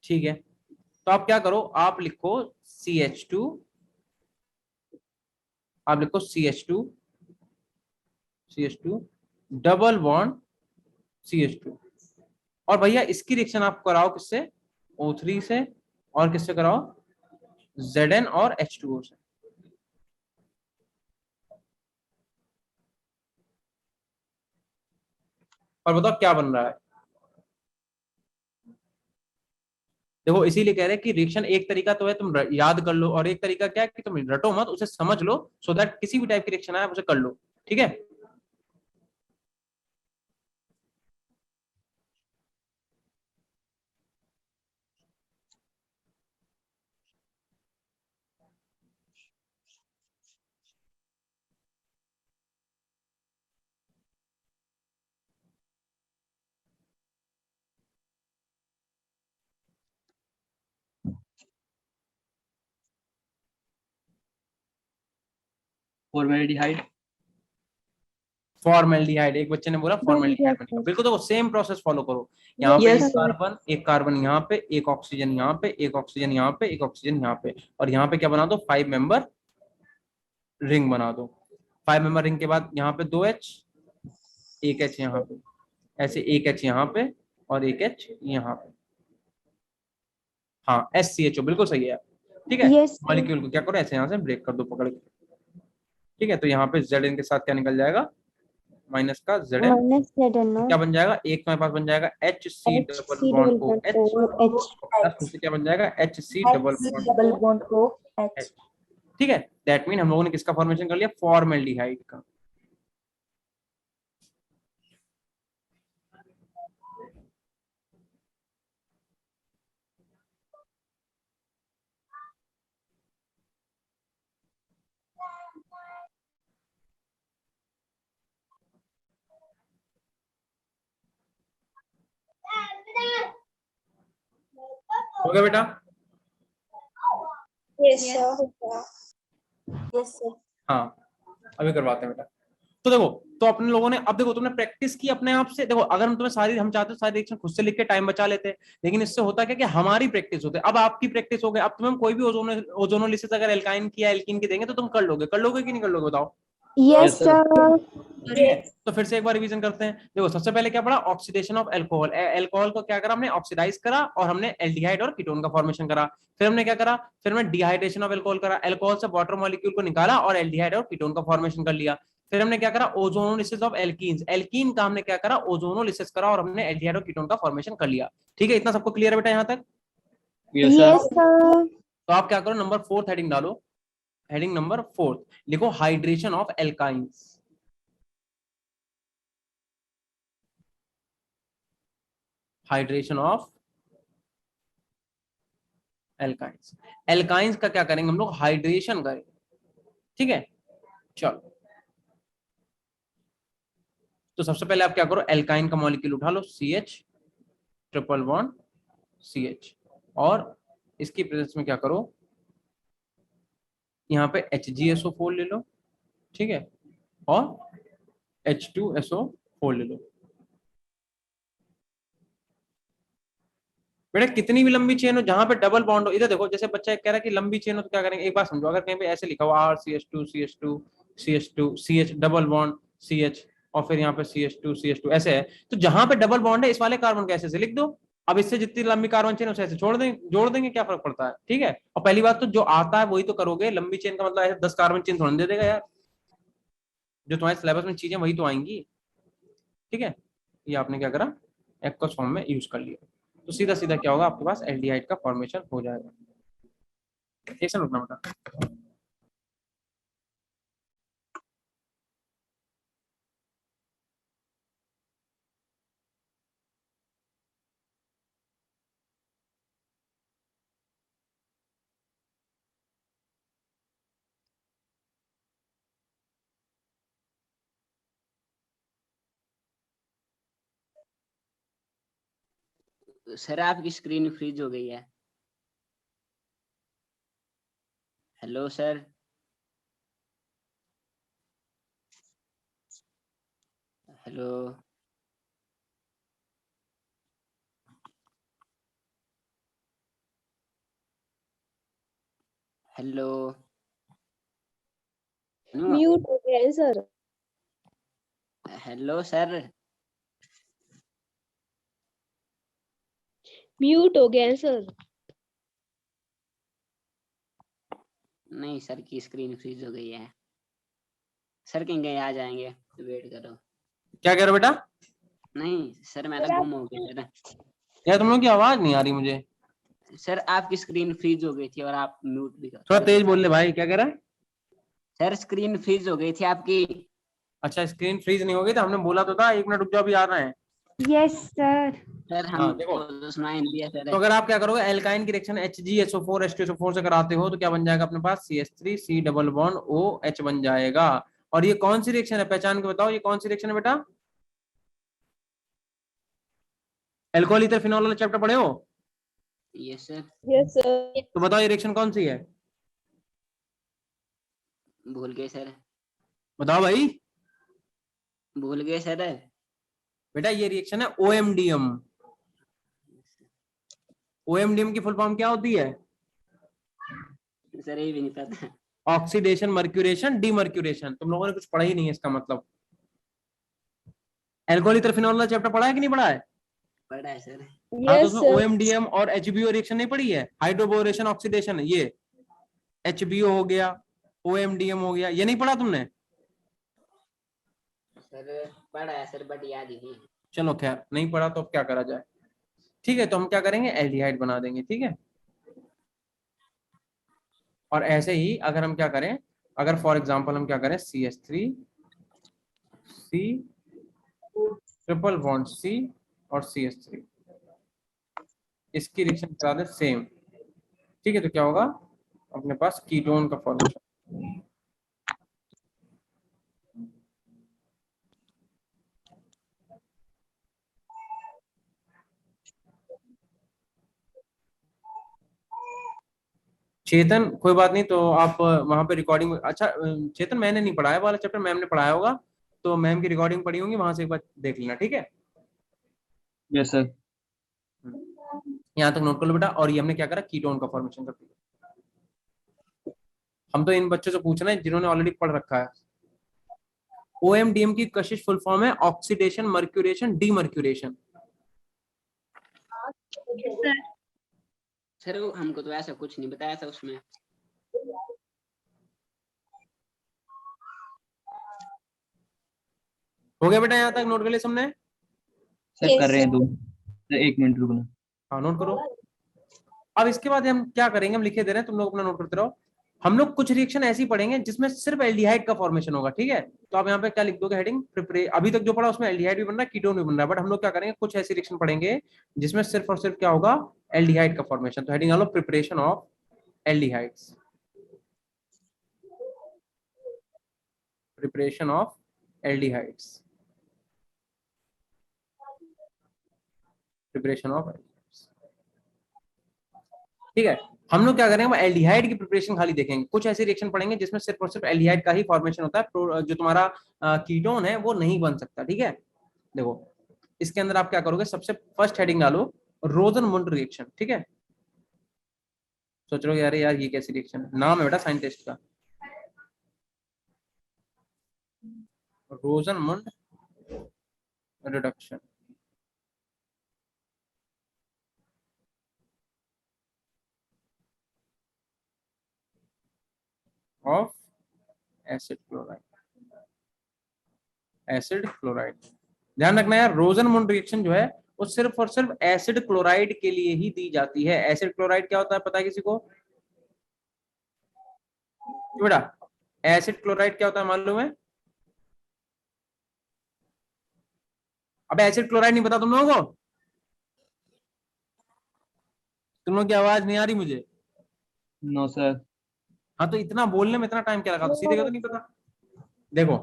ठीक है, तो आप क्या करो, आप लिखो CH2, आप लिखो CH2, CH2 double bond CH2, और भैया इसकी रिएक्शन आप कराओ किससे, O3 से, और किससे कराओ, Zn और H2O से। और बताओ क्या बन रहा है। देखो इसीलिए कह रहे हैं कि रिएक्शन एक तरीका तो है तुम याद कर लो, और एक तरीका क्या है कि तुम रटो मत, उसे समझ लो, सो दैट किसी भी टाइप की रिएक्शन आए आप उसे कर लो। ठीक है, फॉर्मेल्डिहाइड, फॉर्मेल्डिहाइड, एक बच्चे ने बोला फॉर्मेल्डिहाइड बनेगा, बिल्कुल देखो सेम प्रोसेस फॉलो करो। यहाँ पे एक कार्बन यहाँ पे, एक ऑक्सीजन यहाँ पे, एक ऑक्सीजन यहाँ पे, एक ऑक्सीजन यहाँ पे, और यहाँ पे क्या बना दो, 5 मेंबर रिंग बना दो। 5 मेंबर रिंग के बाद यहाँ पे 2H, एक H यहाँ पे, ऐसे एक H यहाँ पे, और एक H यहाँ पे, हाँ SCHO, बिल्कुल सही है। ठीक है, Yes, sir. मॉलिक्यूल को क्या करो, ऐसे यहाँ से ब्रेक कर दो पकड़ के। ठीक है, तो यहाँ पे Zn के साथ क्या निकल जाएगा, माइनस का Zn, Minus ZnO. क्या बन जाएगा, एक तुम्हारे पास बन जाएगा HC double HC bond double bond OH, OH. Plus फिर से क्या बन जाएगा, HC double double bond bond OH. OH। ठीक है, दैट मीन हम लोगों ने किसका फॉर्मेशन कर लिया, फॉर्मेल्डिहाइड का। हो गया बेटा? Yes, sir. Yes, sir. हाँ, अभी करवाते हैं बेटा। तो देखो, तो अपने लोगों ने, अब देखो तुमने प्रैक्टिस की अपने आप से। देखो अगर हम तुम्हें सारी, हम चाहते सारी रिएक्शन खुद से लिख के टाइम बचा लेते, लेकिन इससे होता क्या कि हमारी प्रैक्टिस होती है। अब आपकी प्रैक्टिस हो गई, अब तुम्हें कोई भी ओजोनोलिसिस अगर एल्काइन की या एल्कीन की देंगे तो तुम कर लोगे कि नहीं कर लोगे, बताओ। Yes, sir. ठीक है, तो फिर से एक बार रिवीजन करते हैं। देखो सबसे पहले क्या पढ़ा, ऑक्सीडेशन ऑफ अल्कोहल। अल्कोहल को क्या करा हमने, ऑक्सीडाइज करा, और हमने एल्डिहाइड और कीटोन का फॉर्मेशन करा। फिर हमने क्या करा, फिर हमने डिहाइड्रेशन ऑफ अल्कोहल करा, अल्कोहल से वाटर मॉलिक्यूल को निकाला और एल्डिहाइड और कीटोन का फॉर्मेशन कर लिया। फिर हमने क्या करा, ओजोनोलिसिस ऑफ एल्कीन्स, एल्कीन का हमने क्या करा, ओजोनोलिसिस करा, और हमने एल्डिहाइड और कीटोन का फॉर्मेशन कर लिया। ठीक है, इतना सबको क्लियर है बेटा यहाँ तक? Yes, sir. तो आप क्या करो, नंबर 4 हेडिंग डालो, हेडिंग नंबर 4 लिखो, hydration of alkynes. Hydration of alkynes, alkynes का क्या करेंगे हम लोग, हाइड्रेशन करेंगे। ठीक है, चलो तो सबसे पहले आप क्या करो, एल्काइन का मॉलिक्यूल उठा लो, CH ट्रिपल बॉन्ड CH, और इसकी प्रेजेंस में क्या करो, यहाँ पे HgSO4 ले लो। ठीक है, और H2SO4 ले लो। बेटा कितनी भी लंबी चेन हो, जहां पे डबल बॉन्ड हो, इधर देखो, जैसे बच्चा कह रहा है कि लंबी चेन हो तो क्या करेंगे, एक बात समझो, अगर कहीं पे ऐसे लिखा हो RCH2 CH2 CH2 CH double bond CH, और फिर यहाँ पे CH2 CH2 ऐसे है, तो जहां पे डबल बॉन्ड है इस वाले कार्बन को ऐसे से लिख दो। अब इससे जितनी लंबी कार्बन चेन उसे ऐसे जोड़ देंगे, क्या फर्क पड़ता है। ठीक है, और पहली बात तो जो आता है वही तो करोगे, लंबी चेन का मतलब ऐसे 10 कार्बन चेन थोड़ा दे देगा यार, जो तुम्हारे सिलेबस में चीजें वही तो आएंगी। ठीक है, ये आपने क्या करा, एक्वस फॉर्म में यूज कर लिया। तो सीधा सीधा क्या होगा, आपके पास एल्डिहाइड का फॉर्मेशन हो जाएगा। एक सेकंड रुकना बेटा। सर आपकी स्क्रीन फ्रीज हो गई है। Hello sir. Hello. Hello. Mute हो गया है सर। Hello sir. म्यूट हो गया है सर। नहीं सर की स्क्रीन फ्रीज हो गई है। सर कहीं गए, आ जाएंगे, वेट करो। क्या कह रहे हो बेटा? नहीं सर मैं तो गुम हो गया सर। यार तुम लोग की आवाज नहीं आ रही मुझे। सर आपकी स्क्रीन फ्रीज हो गई थी और आप म्यूट भी कर थोड़ा कर तेज दिया। बोल ले भाई, क्या कह रहा है? सर स्क्रीन फ्रीज हो गई थी आपकी। अच्छा, स्क्रीन फ्रीज नहीं होगी तो हमने बोला तो था 1 मिनट रुक जाओ, अभी आ रहे हैं। Yes sir. सर हाँ देखो, हमको तो सुनाई नहीं दिया तो सर। अगर आप क्या करोगे, एल्काइन की रिएक्शन HgSO4 H2SO4 से कराते हो तो क्या बन जाएगा अपने पास, CH3 C double bond OH बन जाएगा। और ये कौन सी रिएक्शन है, पहचान के बताओ, ये कौन सी रिएक्शन है बेटा? एल्कोहल ईथर फिनॉल वाला चैप्टर पढ़े हो? Yes sir. Yes sir. तो बताओ ये रिएक्शन कौन सी है? भूल गए सर। बताओ भाई। भूल गए सर। बेटा ये रिएक्शन है OMDM। OMDM की फुल फॉर्म क्या होती है? सर ये भी नहीं पता। Oxidation mercuration demercuration. तुम लोगों ने कुछ पढ़ा ही नहीं है इसका मतलब। एल्कोहल ईथर फिनॉल वाला चैप्टर पढ़ा है कि नहीं पढ़ा है? पढ़ा है सर। हाँ, तो यस उसमें सर। OMDM और HBO रिएक्शन नहीं पढ़ी है, हाइड्रोबोरेशन ऑक्सीडेशन, ये HBO हो गया, OMDM हो गया, ये नहीं पढ़ा तुमने? सर पढ़ा है सर बट याद ही नहीं। चलो खैर, नहीं पढ़ा तो अब क्या करा जाए। ठीक है, तो हम क्या करेंगे, एल्डिहाइड बना देंगे, ठीक है। और ऐसे ही अगर हम क्या करें, अगर फॉर एग्जांपल हम क्या करें, CH3 C triple bond C और CH3, इसकी रिएक्शन करा दें सेम, ठीक है, तो क्या होगा अपने पास कीटोन का फॉर्मेशन। चेतन कोई बात नहीं, तो आप वहां पे रिकॉर्डिंग, अच्छा चेतन मैंने नहीं पढ़ाया वाला चैप्टर, मैम ने पढ़ाया होगा, तो मैम की रिकॉर्डिंग पढ़ी होंगी, वहां से एक बार देख लेना, ठीक है। Yes sir. यहाँ तक नोट कर लो बेटा। और ये हमने क्या करा, कीटोन का फॉर्मेशन कर दिया। हम तो इन बच्चों से पूछ रहे हैं जिन्होंने ऑलरेडी पढ़ रखा है। OMDM की कशिश फुल फॉर्म है ऑक्सीडेशन मर्क्यूरेशन डीमर्क्यूरेशन। सर हमको तो ऐसा कुछ नहीं बताया था उसमें। हो गया बेटा, यहाँ तक नोट कर लिया सबने? सर कर रहे हैं दो, सर 1 मिनट रुकना। हाँ नोट करो। अब इसके बाद हम क्या करेंगे, हम लिखे दे रहे हैं, तुम लोग अपना नोट करते रहो। हम लोग कुछ रिएक्शन ऐसी पढ़ेंगे जिसमें सिर्फ एल्डिहाइड का फॉर्मेशन होगा, ठीक है। तो आप यहाँ पे क्या लिख दोगे हेडिंग, अभी तक जो पढ़ा उसमें एल्डिहाइड भी बन रहा है, कीटोन भी बन रहा है, बट हम लोग क्या करेंगे, कुछ ऐसी रिएक्शन पढ़ेंगे जिसमें सिर्फ और सिर्फ क्या होगा, एल्डिहाइड का फॉर्मेशन। तो हेडिंग डालो preparation of aldehydes, preparation of aldehydes, preparation of aldehydes, ठीक है। हम लोग क्या करेंगे, एल्डिहाइड की प्रिपरेशन खाली देखेंगे, कुछ ऐसे रिएक्शन पढ़ेंगे जिसमें सिर्फ और सिर्फ एल्डिहाइड का ही फॉर्मेशन होता है, जो तुम्हारा कीटोन है वो नहीं बन सकता, ठीक है। देखो इसके अंदर आप क्या करोगे, सबसे फर्स्ट हेडिंग डालो रोजनमुंड रिएक्शन, ठीक है। सोच रहे हो यार यार ये कैसी रिएक्शन है, नाम है बेटा साइंटिस्ट का, Rosenmund reduction of acid chloride, acid chloride. ध्यान रखना यार, रोजनमुंड रिएक्शन जो है वो सिर्फ और सिर्फ एसिड क्लोराइड के लिए ही दी जाती है। एसिड क्लोराइड क्या होता है पता है किसी को बेटा? एसिड क्लोराइड क्या होता है मालूम है? अब एसिड क्लोराइड नहीं पता तुम लोगों को? तुम लोगों की आवाज नहीं आ रही मुझे। No sir. हाँ तो इतना बोलने में इतना टाइम क्या लगा? तो सीधे का तो नहीं पता। देखो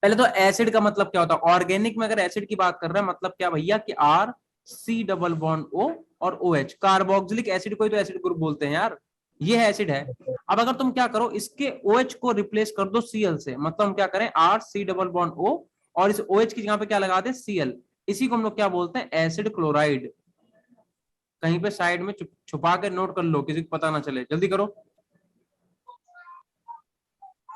पहले तो एसिड का मतलब क्या होता है? ऑर्गेनिक में अगर एसिड की बात कर रहे हैं मतलब क्या भैया कि R C double bond O और ओ एच। कार्बोक्सिलिक एसिड को ही तो एसिड ग्रुप बोलते हैं यार। ये है एसिड है। अब अगर तुम क्या करो इसके OH को रिप्लेस कर दो Cl से, मतलब हम क्या करें R C double bond O और इस OH की जगह पे क्या लगा दे Cl। इसी को हम लोग क्या बोलते हैं? Acid chloride. कहीं पे साइड में छुपा के नोट कर लो, किसी को पता ना चले, जल्दी करो।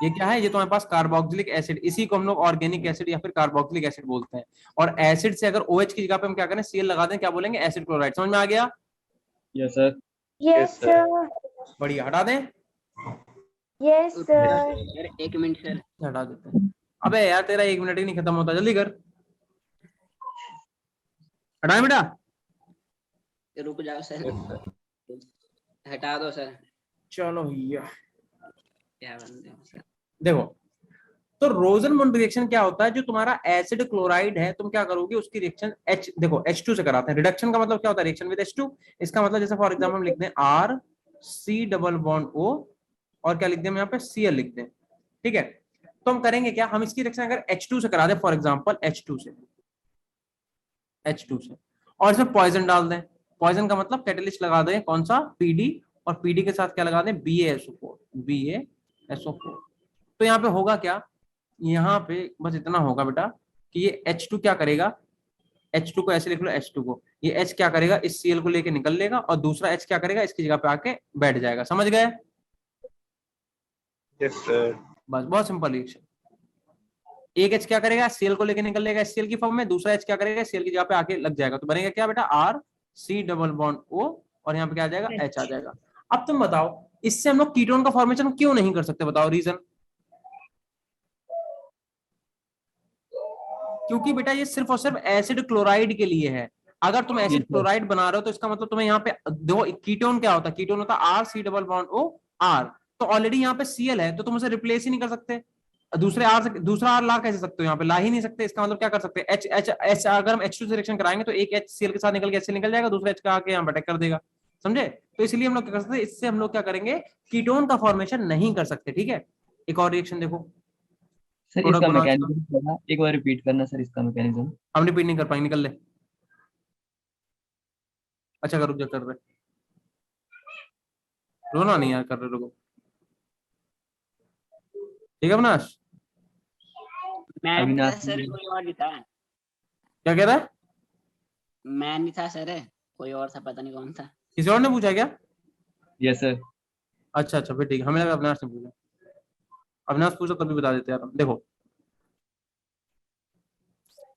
ये क्या है? ये तुम्हारे पास कार्बोक्सिलिक एसिड, इसी को हम लोग ऑर्गेनिक एसिड या फिर कार्बोक्सिलिक एसिड बोलते हैं। और एसिड से अगर OH की जगह पे हम क्या करें Cl लगा दें, क्या बोलेंगे? Acid chloride. समझ में आ गया? Yes sir. Yes, sir. बढ़िया, हटा दें? Yes, sir. Sir 1 minute sir. हटा देते हैं। अबे यार तेरा 1 मिनट ही नहीं खत्म होता, जल्दी कर। हटाए बेटा? रुक जाओ सर, हटा दो सर। चलो भैया क्या बनते हो सर? देखो, तो रोजनमुंड रिएक्शन क्या होता है? जो तुम्हारा एसिड क्लोराइड है तुम क्या करोगे उसकी रिएक्शन H, देखो H2 से कराते हैं। रिडक्शन का मतलब क्या होता है? Reaction with H2। इसका मतलब जैसे फॉर एग्जांपल हम लिखते हैं R C double bond O और क्या लिख दें हम यहाँ पे Cl लिख दें, ठीक है। तो हम करेंगे क्या? हम इसकी रिएक्शन अगर H2 से करा दें, फॉर एग्जांपल H2 से और इसमें पॉइजन डाल दें। पॉइजन का मतलब कैटलिस्ट लगा दें, कौन सा? PD, और PD के साथ क्या लगा दें? BaSO4। तो यहाँ पे होगा क्या? यहाँ पे बस इतना होगा बेटा कि ये H2 क्या करेगा? H2 को ऐसे लिख लो, H2 को ये H क्या करेगा? इस Cl को लेके निकल लेगा और दूसरा H क्या करेगा? इसकी जगह पे आके बैठ जाएगा। समझ गए? Yes sir. बस बहुत सिंपल रिएक्शन। एक H क्या करेगा? Cl को लेके निकल लेगा Cl की फॉर्म में, दूसरा H क्या करेगा? Cl की जगह पे आके लग जाएगा। तो बनेगा क्या बेटा? R C double bond O और यहाँ पे क्या आ जाएगा? H आ जाएगा। अब तुम बताओ इससे हम लोग कीटोन का फॉर्मेशन क्यों नहीं कर सकते? बताओ रीजन। क्योंकि बेटा ये सिर्फ और सिर्फ एसिड क्लोराइड के लिए है। अगर तुम एसिड क्लोराइड बना रहे हो तो इसका मतलब तुम्हें यहाँ पे दो कीटोन क्या होता है? कीटोन होता है R C double bond O R. तो ऑलरेडी यहाँ पे Cl है तो तुम उसे रिप्लेस ही नहीं कर सकते। दूसरा आर ला कैसे सकते हो? यहाँ पे ला ही नहीं सकते। इसका मतलब क्या कर सकते हैं? H अगर हम H2 से रिएक्शन कराएंगे तो एक H Cl के साथ निकल के H निकल जाएगा, दूसरा H का आके यहाँ पे अटैक कर देगा। समझे? तो इसलिए हम लोग क्या कर सकते हैं? इससे हम लोग क्या करेंगे? कीटोन का फॉर्मेशन नहीं कर सकते। ठीक है, एक और रिएक्शन देखो। सर Product इसका बनाओ मैकेनिज्म एक बार रिपीट करना सर, इसका मैकेनिज्म। हम रिपीट नहीं कर पाएंगे, निकल ले। अच्छा कर, रुक जा, कर रहे, रोना नहीं यार, कर रहे, रुको। ठीक है अविनाश? मैं नहीं था अविनाश सर, जी। कोई और भी था। क्या कह रहा है? मैं नहीं था सर, कोई और था, पता नहीं कौन था। किसी और ने पूछा क्या? Yes sir. अच्छा अच्छा फिर ठीक है, हमें लगा अविनाश ने पूछा। अविनाश पूछा तभी बता देते यार। देखो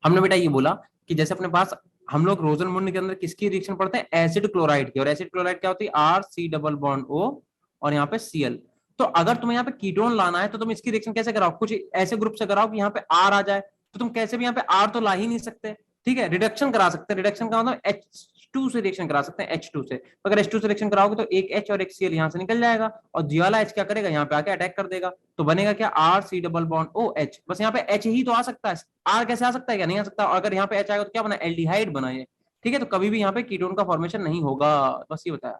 हमने बेटा ये बोला कि जैसे अपने पास हम लोग रोजनमुंड के अंदर किसकी रिएक्शन पढ़ते हैं? एसिड क्लोराइड की। और एसिड क्लोराइड क्या होती है? R C double bond O और यहाँ पे Cl। तो अगर तुम्हें यहाँ पे कीटोन लाना है तो तुम इसकी रिएक्शन कैसे कराओ? कुछ ऐसे ग्रुप से कराओ कि यहाँ पे R आ जाए। तो तुम कैसे भी यहाँ पे R तो ला ही नहीं सकते। ठीक है, रिडक्शन करा सकते हैं। रिडक्शन का मतलब H2 से रिएक्शन करा सकते हैं, H2 से। तो अगर H2 से रिएक्शन कराओगे तो एक H और एक Cl यहाँ से निकल जाएगा और जी वाला H क्या करेगा? यहाँ पे आके अटैक कर देगा। तो बनेगा क्या? R C double bond O H। बस यहाँ पे H ही तो आ सकता है, R कैसे आ सकता है? क्या नहीं आ सकता? और अगर यहाँ पे H आएगा तो क्या बना? एल्डिहाइड बना ये। ठीक है, तो कभी भी यहाँ पे कीटोन का फॉर्मेशन नहीं होगा। बस ये बताया।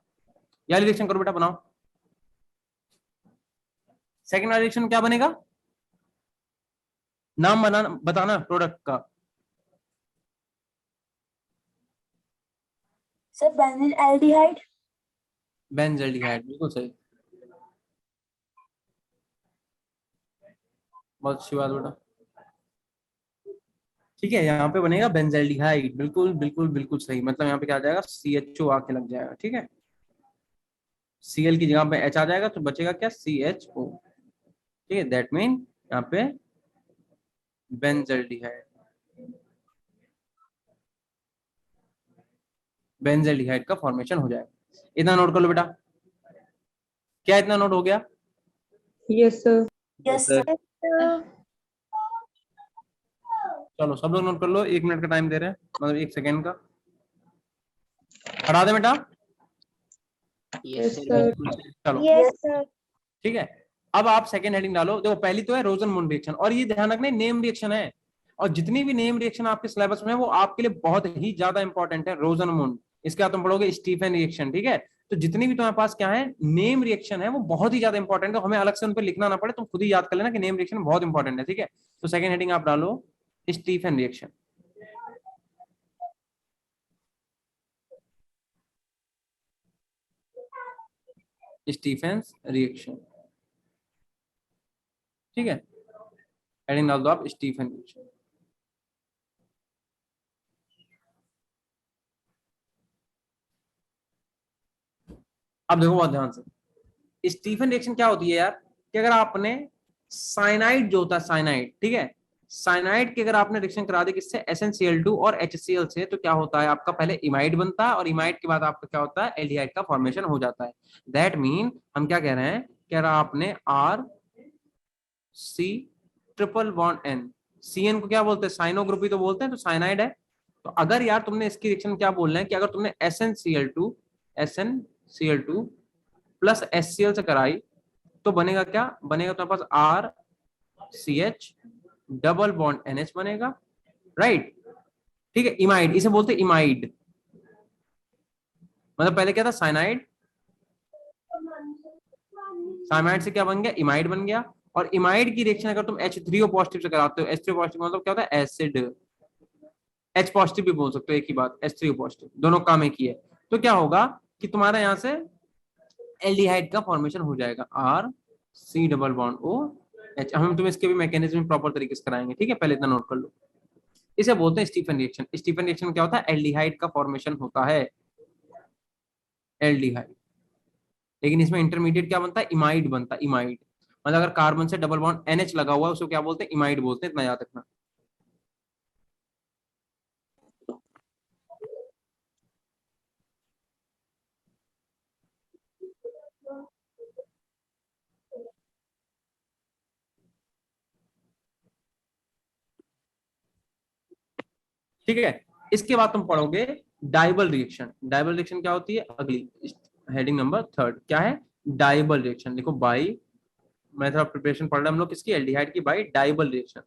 यह रिएक्शन करो बेटा, बनाओ। सेकंड रिएक्शन क्या बनेगा? नाम बताना प्रोडक्ट का। Sir, benzaldehyde. बेंजल्डिहाइड, बिल्कुल सही, बहुत अच्छी बात बेटा। ठीक है, यहाँ पे बनेगा बेंजल्डिहाइड, बिल्कुल बिल्कुल बिल्कुल सही। मतलब यहाँ पे क्या आ जाएगा? CHO आके लग जाएगा। ठीक है, Cl की जगह पे H आ जाएगा तो बचेगा क्या? CHO। ठीक है, दैट मीन यहाँ पे बेंजल्डिहाइड, बेंजल्डिहाइड का फॉर्मेशन हो जाएगा। इतना नोट कर लो बेटा। क्या इतना नोट हो गया? Yes sir. Yes, sir. sir. चलो सब लोग नोट कर लो, 1 मिनट का टाइम दे रहे हैं, मतलब 1 सेकेंड का। हटा दे बेटा। Yes Yes, sir. sir. चलो Yes, sir. ठीक है। अब आप सेकेंड हेडिंग डालो। देखो पहली तो है रोजन-मून रिएक्शन, और ये ध्यान रखना नेम रिएक्शन है, और जितनी भी नेम रिएक्शन आपके सिलेबस में है वो आपके लिए बहुत ही ज्यादा इंपॉर्टेंट है। रोजन-मून, इसके बाद तुम पढ़ोगे स्टीफन रिएक्शन। ठीक है, तो जितनी भी तुम्हारे पास क्या है नेम रिएक्शन है वो बहुत ही ज्यादा इंपॉर्टेंट है, हमें अलग से उन पर लिखना ना पड़े, तुम खुद ही याद कर लेना कि नेम रिएक्शन बहुत इंपॉर्टेंट है। ठीक है, तो सेकेंड हेडिंग आप डालो स्टीफन रिएक्शन। स्टीफेंस रिएक्शन, ठीक है, हेडिंग डाल दो आप स्टीफन रिएक्शन। अब देखो बहुत ध्यान से, स्टीफन रिएक्शन क्या होती है यार, कि अगर आपने साइनाइड जो होता है साइनाइड, ठीक है, साइनाइड की अगर आपने रिएक्शन करा दी किससे, SnCl2 और HCl से, तो क्या होता है आपका पहले इमाइड बनता है, और इमाइड के बाद आपका क्या होता है एल्डिहाइड का फॉर्मेशन हो जाता है। दैट मीन हम क्या कह रहे हैं कि अगर आपने RC triple bond N, CN को क्या बोलते हैं साइनो ग्रुप ही तो बोलते हैं, तो साइनाइड है। तो अगर यार तुमने इसकी रिएक्शन क्या बोल रहे हैं कि अगर तुमने SnCl2 प्लस HCl से कराई तो बनेगा क्या, बनेगा तुम्हारे पास RCH डबल बॉन्ड NH बनेगा, राइट। ठीक है, इमाइड इसे बोलते हैं इमाइड, मतलब पहले क्या था साइनाइड, साइनाइड से क्या बन गया इमाइड बन गया, और इमाइड की रिएक्शन अगर तुम H3O पॉजिटिव से कराते हो, H3O पॉजिटिव मतलब क्या होता है एसिड, H पॉजिटिव भी बोल सकते हो एक ही बात, H3O पॉजिटिव, दोनों काम एक ही है। तो क्या होगा कि तुम्हारा यहाँ से एल्डिहाइड का फॉर्मेशन हो जाएगा RC डबल बॉन्ड OH। हम तुम्हें इसके भी मैकेनिज्म प्रॉपर तरीके से कराएंगे, ठीक है, पहले इतना नोट कर लो। इसे बोलते हैं स्टीफन रिएक्शन। स्टीफन रिएक्शन क्या होता है, एल्डिहाइड का फॉर्मेशन होता है, एल्डिहाइड। लेकिन इसमें इंटरमीडिएट क्या बनता है इमाइड बनता है, इमाइड मतलब अगर कार्बन से डबल बॉन्ड NH लगा हुआ है उसको क्या बोलते हैं इमाइड बोलते हैं, इतना याद रखना। ठीक है, इसके बाद तुम पढ़ोगे डाइबल रिएक्शन। डाइबल रिएक्शन क्या होती है, अगली हेडिंग नंबर 3 क्या है, डाइबल रिएक्शन। देखो बाई मेथड ऑफ प्रिपरेशन पढ़ रहे हैं हम लोग किसकी, एल्डिहाइड की, बाई डाइबल रिएक्शन,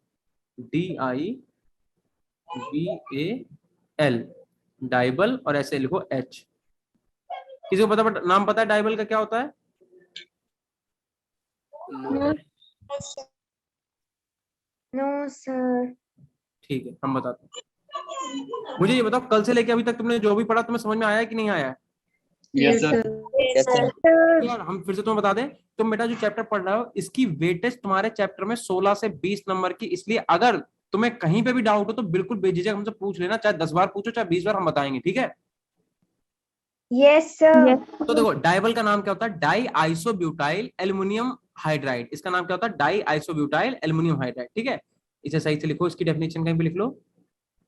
DIBAL, डाइबल, और ऐसे लिखो H। किसी को पता नाम पता है डाइबल का क्या होता है, No. No, sir. ठीक है हम बताते हैं। मुझे ये बताओ कल से लेके अभी तक तुमने जो भी पढ़ा तुम्हें समझ में आया है कि नहीं आया है? Yes sir. Yes, sir. यार हम फिर से तुम्हें बता दें, तुम बेटा जो चैप्टर पढ़ रहे हो इसकी वेटेज तुम्हारे चैप्टर में 16 से 20 नंबर की, इसलिए अगर तुम्हें कहीं पे भी डाउट हो तो बिल्कुल बेझिझक हमसे पूछ लेना, चाहे 10 बार पूछो चाहे 20 बार, हम बताएंगे, ठीक है। Yes, sir. तो देखो डाइबल का नाम क्या होता है, डाई आइसोब्यूटाइल एल्युमिनियम हाइड्राइड, इसका नाम क्या होता है डाई आइसोब्यूटाइल एल्युमिनियम हाइड्राइड, ठीक है। इसे सही से लिखो, इसकी डेफिनेशन कहीं पे लिख लो,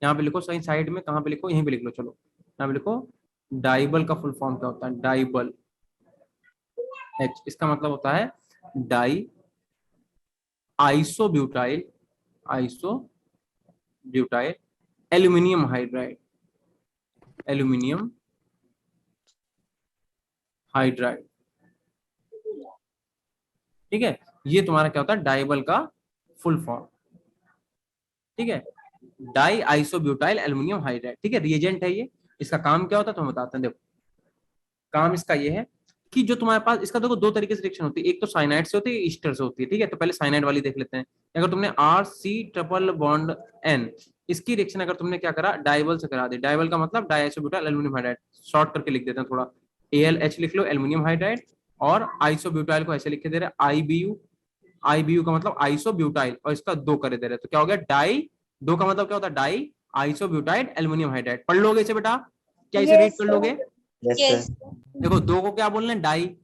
यहाँ पे लिखो सही साइड में, कहाँ पे लिखो यहीं पे लिख लो, चलो यहाँ पे लिखो, डाइबल का फुल फॉर्म क्या होता है, डाइबल H, इसका मतलब होता है die isobutyl, isobutyl aluminium hydride, aluminium hydride, ठीक है। ये तुम्हारा क्या होता है डाइबल का फुल फॉर्म, ठीक है, डाई आइसोब्यूटाइल एल्युमिनियम हाइड्राइड, ठीक है, रिएजेंट है ये। इसका काम क्या होता है तो हम बताते हैं, देखो काम इसका ये है कि जो तुम्हारे पास इसका देखो दो तरीके से रिएक्शन होती है, एक तो साइनाइड से होती है, ईस्टर से होती है, ठीक है। तो पहले साइनाइड वाली देख लेते हैं। अगर तुमने RC ट्रिपल बॉन्ड N, इसकी रिएक्शन अगर तुमने क्या करा डाइबल से करा दी, डाइबल का मतलब die isobutyl aluminium hydride, short करके लिख देते हैं थोड़ा, ALH लिख लो एल्युमिनियम हाइड्राइड, और आइसोब्यूटाइल को ऐसे लिख के दे रहे हैं IBU, IBU का मतलब आइसोब्यूटाइल, और इसका 2 करे दे रहे, तो क्या हो गया डाई, 2 का मतलब क्या होता है डाई आइसोब्यूटाइल एल्युमिनियम हाइड्राइड। पढ़ लोगे इसे बेटा, क्या इसे रीड Yes, कर लोगे? Yes. देखो 2 को क्या बोल रहे हैं डाई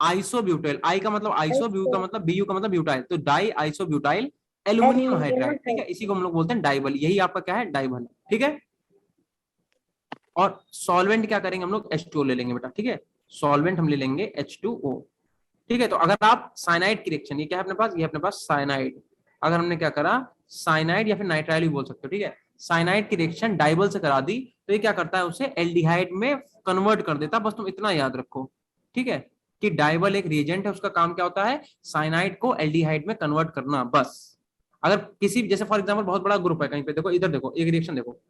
आइसोब्यूटाइल, आई का मतलब आइसो, ब्यू का मतलब BU का मतलब ब्यूटाइल, तो डाई आइसोब्यूटाइल एल्युमिनियम हाइड्राइड, ठीक है, इसी को हम लोग बोलते हैं डाइबल, यही आपका क्या है डाइबल, ठीक है। और सॉल्वेंट क्या करेंगे हम लोग H2O ले लेंगे बेटा, ठीक है, सॉल्वेंट हम ले लेंगे H2O, ठीक है। तो अगर आप साइनाइड की रिएक्शन, ये क्या है अपने पास, ये अपने पास साइनाइड, अगर हमने क्या करा साइनाइड या फिर नाइट्राइल भी बोल सकते हो, ठीक है। साइनाइड की रिएक्शन डाइबल से करा दी तो ये क्या करता है, उसे एल्डिहाइड में कन्वर्ट कर देता है। बस तुम इतना याद रखो, ठीक है, कि डाइबल एक रिएजेंट है, उसका काम क्या होता है, साइनाइड को एल्डिहाइड में कन्वर्ट करना, बस। अगर किसी जैसे फॉर एग्जांपल बहुत बड़ा ग्रुप है कहीं पे, देखो इधर देखो एक रिएक्शन देखो,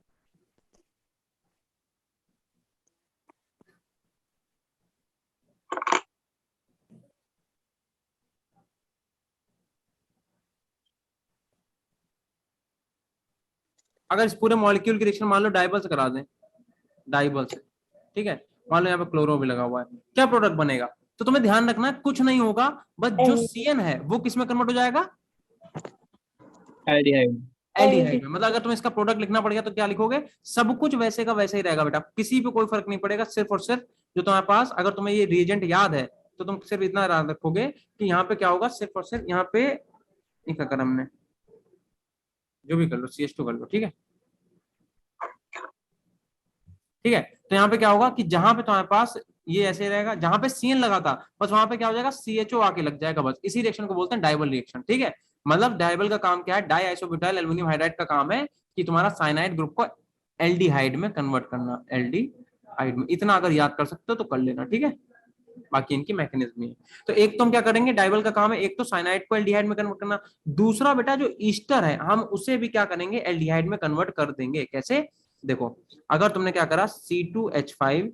अगर इस पूरे मॉलिक्यूल की रिएक्शन मान लो डाइबल से करा दें, डाइबल से, ठीक है, मान लो यहाँ पे क्लोरो भी लगा हुआ है, क्या प्रोडक्ट बनेगा? तो तुम्हें ध्यान रखना है कुछ नहीं होगा, बस जो CN है वो किस में कन्वर्ट हो जाएगा, एल्डिहाइड। एल्डिहाइड में। मतलब अगर तुम्हें इसका प्रोडक्ट लिखना पड़ेगा तो क्या लिखोगे, सब कुछ वैसे का वैसे ही रहेगा बेटा, किसी पे कोई फर्क नहीं पड़ेगा, सिर्फ और सिर्फ जो तुम्हारे पास, अगर तुम्हें ये रिएजेंट याद है तो तुम सिर्फ इतना याद रखोगे कि यहाँ पे क्या होगा, सिर्फ और सिर्फ यहाँ पे लिखा कर हमने, जो भी कर लो CH2 कर लो, ठीक है, ठीक है। तो यहाँ पे क्या होगा कि जहां पे तुम्हारे पास ये ऐसे रहेगा, जहां पे CN लगा था बस वहां पे क्या हो जाएगा, CHO आके लग जाएगा, बस इसी रिएक्शन को बोलते हैं डाइबल रिएक्शन, ठीक है। मतलब डाइबल का काम क्या है, डाई आइसोब्यूटाइल एल्युमिनियम हाइड्राइड का काम है कि तुम्हारा साइनाइड ग्रुप को एल्डिहाइड में कन्वर्ट करना, एल्डिहाइड में। इतना अगर याद कर सकते हो तो कर लेना, ठीक है, बाकी इनकी मैकेनिज्म है। तो एक तो हम क्या करेंगे, डाइबल का काम है एक तो साइनाइड को एल्डिहाइड में कन्वर्ट करना, दूसरा बेटा जो ईस्टर है हम उसे भी क्या करेंगे, एल्डिहाइड में कन्वर्ट कर देंगे। कैसे, देखो अगर तुमने क्या करा C2H5,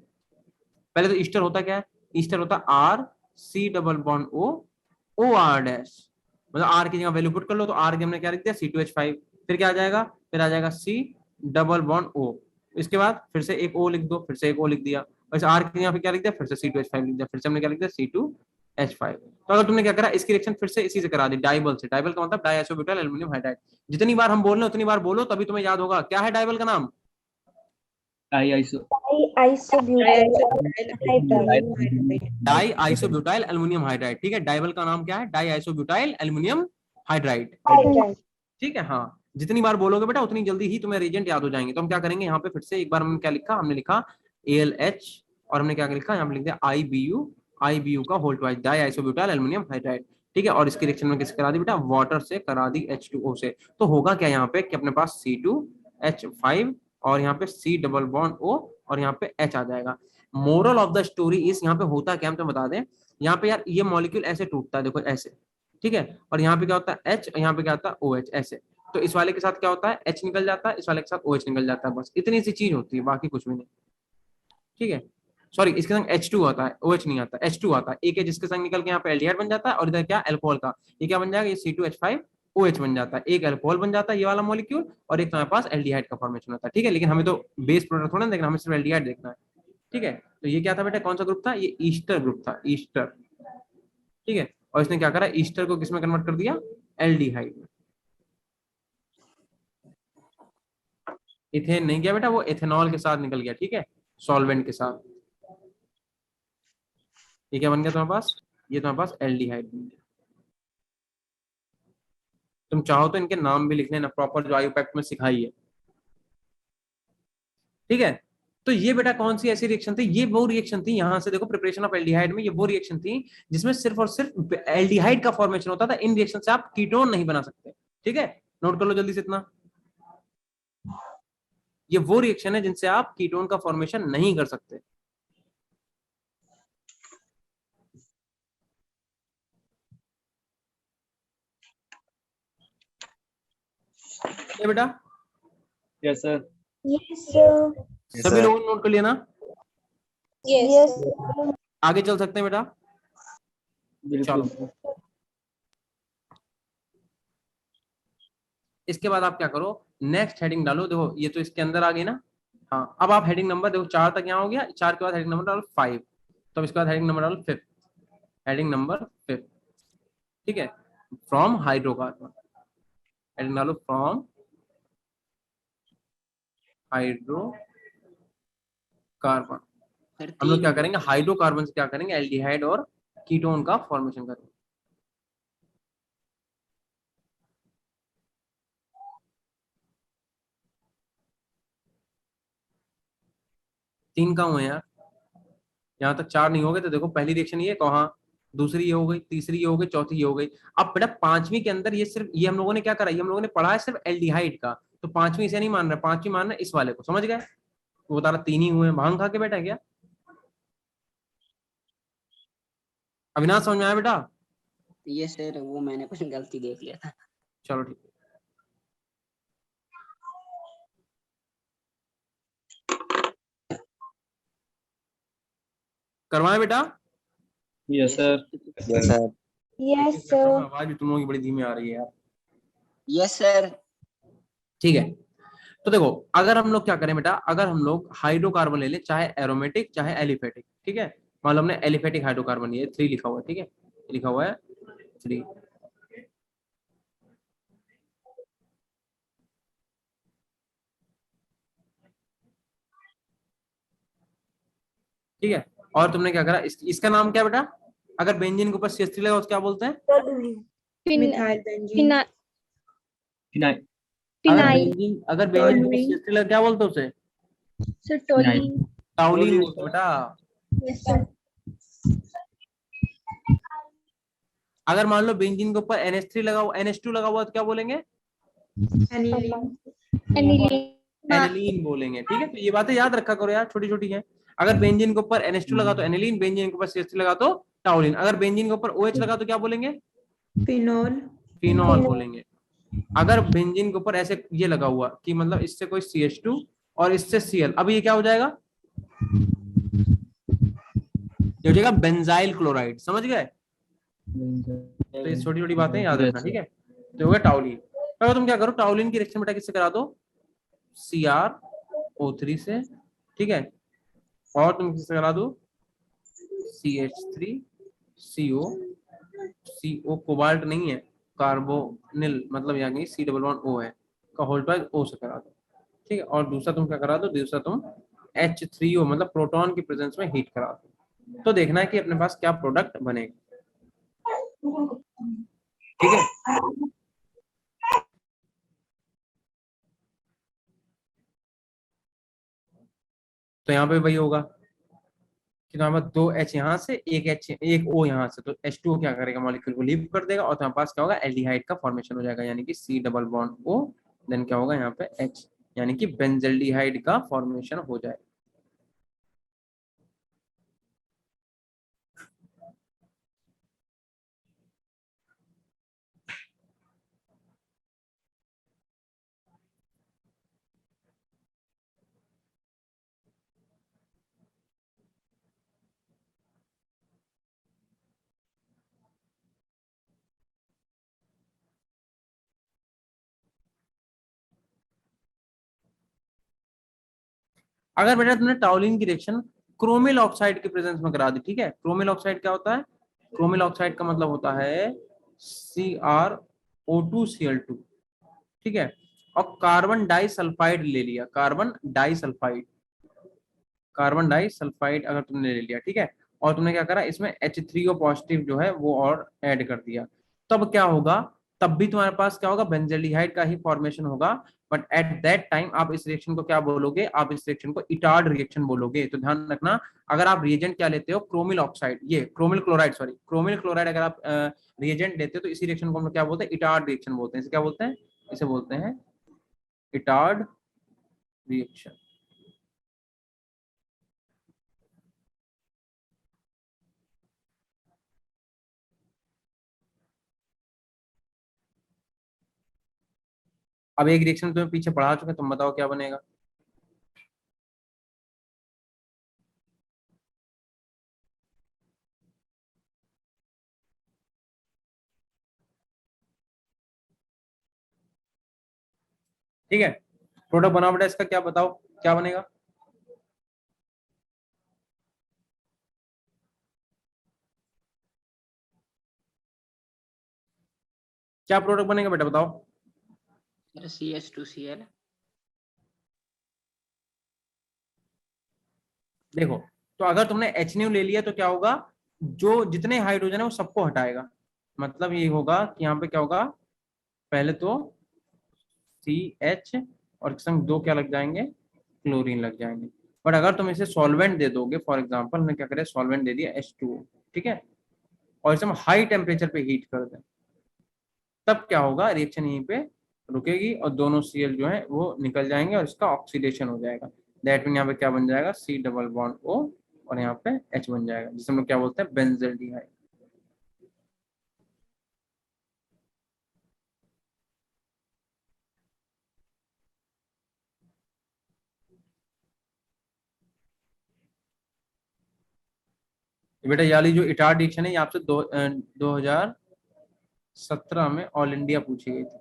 पहले तो ईस्टर होता क्या है, ईस्टर होता R C double bond O OR dash, मतलब R की जगह वैल्यू पुट कर लो, तो R की हमने क्या लिख दिया C2H5, फिर क्या आ जाएगा, फिर आ जाएगा C डबल बॉन्ड O, इसके बाद फिर से एक O लिख दो, फिर से एक O लिख दिया, वैसे R की जगह पे क्या लिख दिया, फिर से C2H5 लिख दिया, फिर से हमने क्या लिख दिया C2H5। तो अगर तुमने क्या करा, इसकी रिएक्शन फिर से इसी से करा दी, डाइबल से, डाइबल का मतलब डाइआइसोब्यूटाइल एल्युमिनियम हाइड्राइड। जितनी बार हम बोल रहे हैं उतनी बार बोलो, तभी तुम्हें याद होगा। क्या है डाइबल का नाम, i iso di isobutyl aluminium hydride, ठीक है, डाइबल का नाम क्या है, डाई आइसोब्यूटाइल एल्युमिनियम हाइड्राइड, ठीक है। हाँ, जितनी बार बोलोगे बेटा उतनी जल्दी ही तुम्हें रिएजेंट याद हो जाएंगे। तो हम क्या करेंगे, यहाँ पे फिर से एक बार हमने क्या लिखा, हमने लिखा ALH और हमने क्या लिखा, यहाँ पे लिख दिया IBU का whole twice, di isobutyl aluminium hydride, ठीक है। और इसकी रिएक्शन में किससे करा दी बेटा, वाटर से करा दी H2O से। तो होगा क्या यहाँ पे कि अपने पास C2H5 और यहाँ पे C डबल बॉन्ड O और यहाँ पे H आ जाएगा। मोरल ऑफ द स्टोरी इस, यहाँ पे होता क्या हम तो बता दें, यहाँ पे यार ये मॉलिक्यूल ऐसे टूटता है, देखो ऐसे, ठीक है, और यहाँ पे क्या होता है H, यहाँ पे क्या होता है OH, ऐसे। तो इस वाले के साथ क्या होता है, H निकल जाता है, इस वाले के साथ OH निकल जाता है, बस इतनी सी चीज होती है, बाकी कुछ भी नहीं, ठीक है। सॉरी, इसके संग H2 आता है, OH नहीं आता, H2 आता है, एक है जिसके संग निकल के यहाँ पे एल्डिहाइड बन जाता है, और इधर क्या अल्कोहल का, ये क्या बन जाएगा, ये C2H5 OH बन जाता है, एक अल्कोहल बन जाता है ये वाला मॉलिक्यूल, और एक तुम्हारे पास एल्डिहाइड का फॉर्मेशन होता है, ठीक है। लेकिन हमें तो बेस प्रोडक्ट थोड़ा देखना, हमें सिर्फ एल्डिहाइड देखना है, ठीक है। तो ये क्या था बेटा, कौन सा ग्रुप था, ये ईस्टर ग्रुप था, ईस्टर, ठीक है। और इसने क्या करा, ईस्टर को किसमें कन्वर्ट कर दिया, एल्डिहाइड में। इथेन नहीं गया बेटा, वो एथेनॉल के साथ निकल गया, ठीक है, सॉल्वेंट के साथ। ये क्या बन गया तुम्हारे पास, ये तुम्हारे पास एल्डिहाइड बन गया। तुम चाहो तो इनके नाम भी लिख लेना प्रॉपर, जो आईयूपैक्ट में सिखाई है, ठीक है। तो ये बेटा कौन सी ऐसी रिएक्शन थी, ये वो रिएक्शन थी, यहां से देखो प्रिपरेशन ऑफ एल्डिहाइड में, ये वो रिएक्शन थी जिसमें सिर्फ और सिर्फ एल्डिहाइड का फॉर्मेशन होता था। इन रिएक्शन से आप कीटोन नहीं बना सकते, ठीक है, नोट कर लो जल्दी से इतना। ये वो रिएक्शन है जिनसे आप कीटोन का फॉर्मेशन नहीं कर सकते। ये बेटा यस सर। सभी लोगों ने नोट कर लिया ना, आगे चल सकते हैं बेटा, चलो। इसके बाद आप क्या करो, नेक्स्ट हेडिंग डालो, देखो ये तो इसके अंदर आ गई ना, हाँ। अब आप हेडिंग नंबर देखो 4 तक यहाँ हो गया, 4 के बाद हेडिंग नंबर डालो 5, तो इसके बाद हेडिंग नंबर डालो 5, हेडिंग नंबर 5, ठीक है, फ्रॉम हाइड्रोकार्बन, हेडिंग डालो फ्रॉम हाइड्रोकार्बन। हम लोग क्या करेंगे, हाइड्रोकार्बन से क्या करेंगे, एल्डिहाइड और कीटोन का फॉर्मेशन करेंगे। तीन का हुए यार, यहाँ तक 4 नहीं हो गए तो देखो पहली रिएक्शन ये कहा, दूसरी ये हो गई, तीसरी ये हो गई, चौथी ये हो गई। अब बेटा पांचवी के अंदर ये सिर्फ ये हम लोगों ने क्या करा, ये हम लोगों ने पढ़ा है सिर्फ एल्डिहाइड का, तो पांचवी इसे नहीं मान रहा, पांचवी मान रहा है इस वाले को, समझ गए? वो तारा तीन ही हुए हैं, भांग खा के बैठा है क्या? अविनाश समझ में आया बेटा? ये सर वो मैंने कुछ गलती देख लिया था। चलो ठीक है। करवाएं बेटा? Yes sir. Yes, sir. आवाज भी तुम लोगों की बड़ी धीमी आ रही है यार। Yes sir. ठीक है, तो देखो अगर हम लोग क्या करें बेटा, अगर हम लोग हाइड्रोकार्बन ले लें, चाहे एरोमेटिक चाहे एलिफेटिक, ठीक है, मान लो हमने एलिफेटिक हाइड्रोकार्बन, ये 3 लिखा हुआ है, ठीक है, लिखा हुआ है 3। ठीक है, और तुमने क्या करा, इसका नाम क्या बेटा? अगर बेंजीन के ऊपर CH3 लगा तो क्या बोलते हैं? Methyl benzene. Phenyl phenyl. अगर बेंजीन के ऊपर CH3 लगा क्या बोलते हैं उसे? Sir toluene. टाउलिन बोलते हैं बेटा। Yes, sir. अगर मान लो बेंजीन के ऊपर NH3 लगा हुआ, NH2 लगा हुआ तो क्या बोलेंगे? Aniline. एनिलीन बोलेंगे। ठीक है, तो ये बातें याद रखा करो यार, छोटी छोटी है। अगर बेंजीन के ऊपर NH2 लगा तो एनिलीन, बेंजीन के ऊपर CH3 लगा तो टाउलिन, अगर बेंजीन के ऊपर OH लगा तो क्या बोलेंगे? Phenol. फिनॉल बोलेंगे। अगर बेंजीन के ऊपर ऐसे ये लगा हुआ कि मतलब इससे कोई CH2 और इससे Cl, अब ये क्या हो जाएगा? ये हो जाएगा बेंजाइल क्लोराइड, समझ गए? तो ये छोटी छोटी बातें याद रखना, ठीक है। तो हो गया टाउलिन। तो तुम क्या करो, टाउलिन की रिएक्शन बेटा किससे करा दो? CrO3 से, ठीक है, और तुम किससे करा दो? CH3CO कोबाल्ट नहीं है, कार्बोनिल, मतलब यहाँ कहीं C++O है का होल ट्वाइस O से करा दो, ठीक है। और दूसरा तुम क्या करा दो, दूसरा तुम H3O मतलब प्रोटॉन की प्रेजेंस में हीट करा दो, तो देखना है कि अपने पास क्या प्रोडक्ट बनेगा, ठीक है। तो यहाँ पे वही होगा कि तुम्हारे पास 2 H यहाँ से, एक O यहाँ से, तो H2O क्या करेगा, मॉलिक्यूल को लीव कर देगा, और तुम्हारे पास क्या होगा, एल्डिहाइड का फॉर्मेशन हो जाएगा, यानी कि C++O, देन क्या होगा यहाँ पे H, यानी कि बेंजल्डिहाइड का फॉर्मेशन हो जाएगा। अगर बेटा तुमने टाउलिन की रिएक्शन क्रोमिल ऑक्साइड के प्रेजेंस में करा दी, ठीक है, क्रोमिल ऑक्साइड क्या होता है? क्रोमिल ऑक्साइड का मतलब होता है CrO2Cl2, ठीक है, और कार्बन डाइसल्फाइड ले लिया, कार्बन डाइसल्फाइड अगर तुमने ले लिया, ठीक है, और तुमने क्या करा, इसमें H3O पॉजिटिव जो है वो और ऐड कर दिया, तब क्या होगा, तब भी तुम्हारे पास क्या होगा, बेंजल्डिहाइड का ही फॉर्मेशन होगा, बट एट दैट टाइम आप इस रिएक्शन को क्या बोलोगे, आप इस रिएक्शन को इटार्ड रिएक्शन बोलोगे। तो ध्यान रखना, अगर आप रिएजेंट क्या लेते हो, क्रोमिल ऑक्साइड, ये chromyl chloride, sorry chromyl chloride, अगर आप रिएजेंट लेते हो तो इसी रिएक्शन को हम लोग क्या बोलते हैं, इटार्ड रिएक्शन बोलते हैं। इसे क्या बोलते हैं? इसे बोलते हैं इटार्ड रिएक्शन। अब एक रिएक्शन तुम्हें पीछे पढ़ा चुके, तुम बताओ क्या बनेगा? ठीक है, प्रोडक्ट बनाओ बेटा, इसका क्या बताओ क्या बनेगा? क्या प्रोडक्ट बनेगा बेटा, बताओ? CH2Cl। देखो, तो अगर तुमने HNO ले लिया तो क्या होगा, जो जितने हाइड्रोजन है वो सबको हटाएगा, मतलब ये होगा कि यहाँ पे क्या होगा, पहले तो CH और संग 2 क्या लग जाएंगे, क्लोरीन लग जाएंगे। बट अगर तुम इसे सॉल्वेंट दे दोगे, फॉर एग्जांपल हमने क्या करे, सॉल्वेंट दे दिया H2O, ठीक है, और इसे हम हाई टेम्परेचर पे हीट कर दें, तब क्या होगा, रिएक्शन यहीं पे रुकेगी और दोनों Cl जो है वो निकल जाएंगे और इसका ऑक्सीडेशन हो जाएगा। दैट मीन यहाँ पे क्या बन जाएगा, C डबल बॉन्ड O और यहाँ पे H बन जाएगा, जिसे हम लोग क्या बोलते हैं, बेंजल्डिहाइड। बेटा ये वाली जो इटार रिएक्शन है ये आपसे 2017 में ऑल इंडिया पूछी गई थी।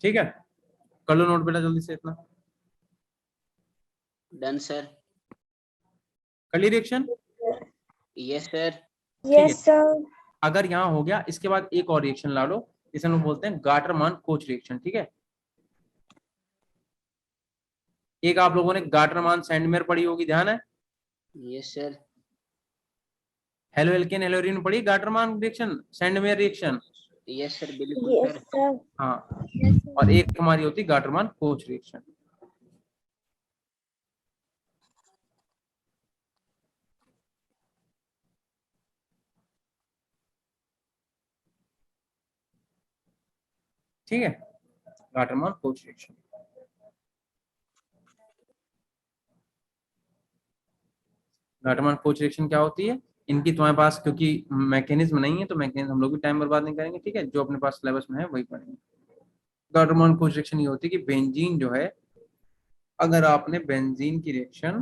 ठीक है, कर लो नोट बेटा जल्दी से इतना। Done sir. कर ली reaction? Yes sir. Yes, sir. अगर यहाँ हो गया, इसके बाद एक और रिएक्शन ला लो, इसे हम लोग बोलते हैं गाटरमान कोच रिएक्शन। ठीक है, एक आप लोगों ने गाटरमान सैंडमेयर पढ़ी होगी, ध्यान है? Yes sir. Haloalkane haloarene पढ़ी, Gattermann reaction, Sandmeyer reaction. Yes sir बिल्कुल Yes, सर। sir. हाँ, और एक हमारी होती गाटरमान कोच रिएक्शन। ठीक है, Gattermann Koch reaction. Gattermann Koch reaction क्या होती है, इनकी तुम्हारे पास क्योंकि मैकेनिज्म नहीं है तो मैकेनिज्म हम लोग भी टाइम बर्बाद नहीं करेंगे। ठीक है, जो अपने पास सिलेबस में है वही पढ़ेंगे। गाटरमान कोच रिएक्शन ये होती है कि बेंजीन जो है, अगर आपने बेंजीन की रिएक्शन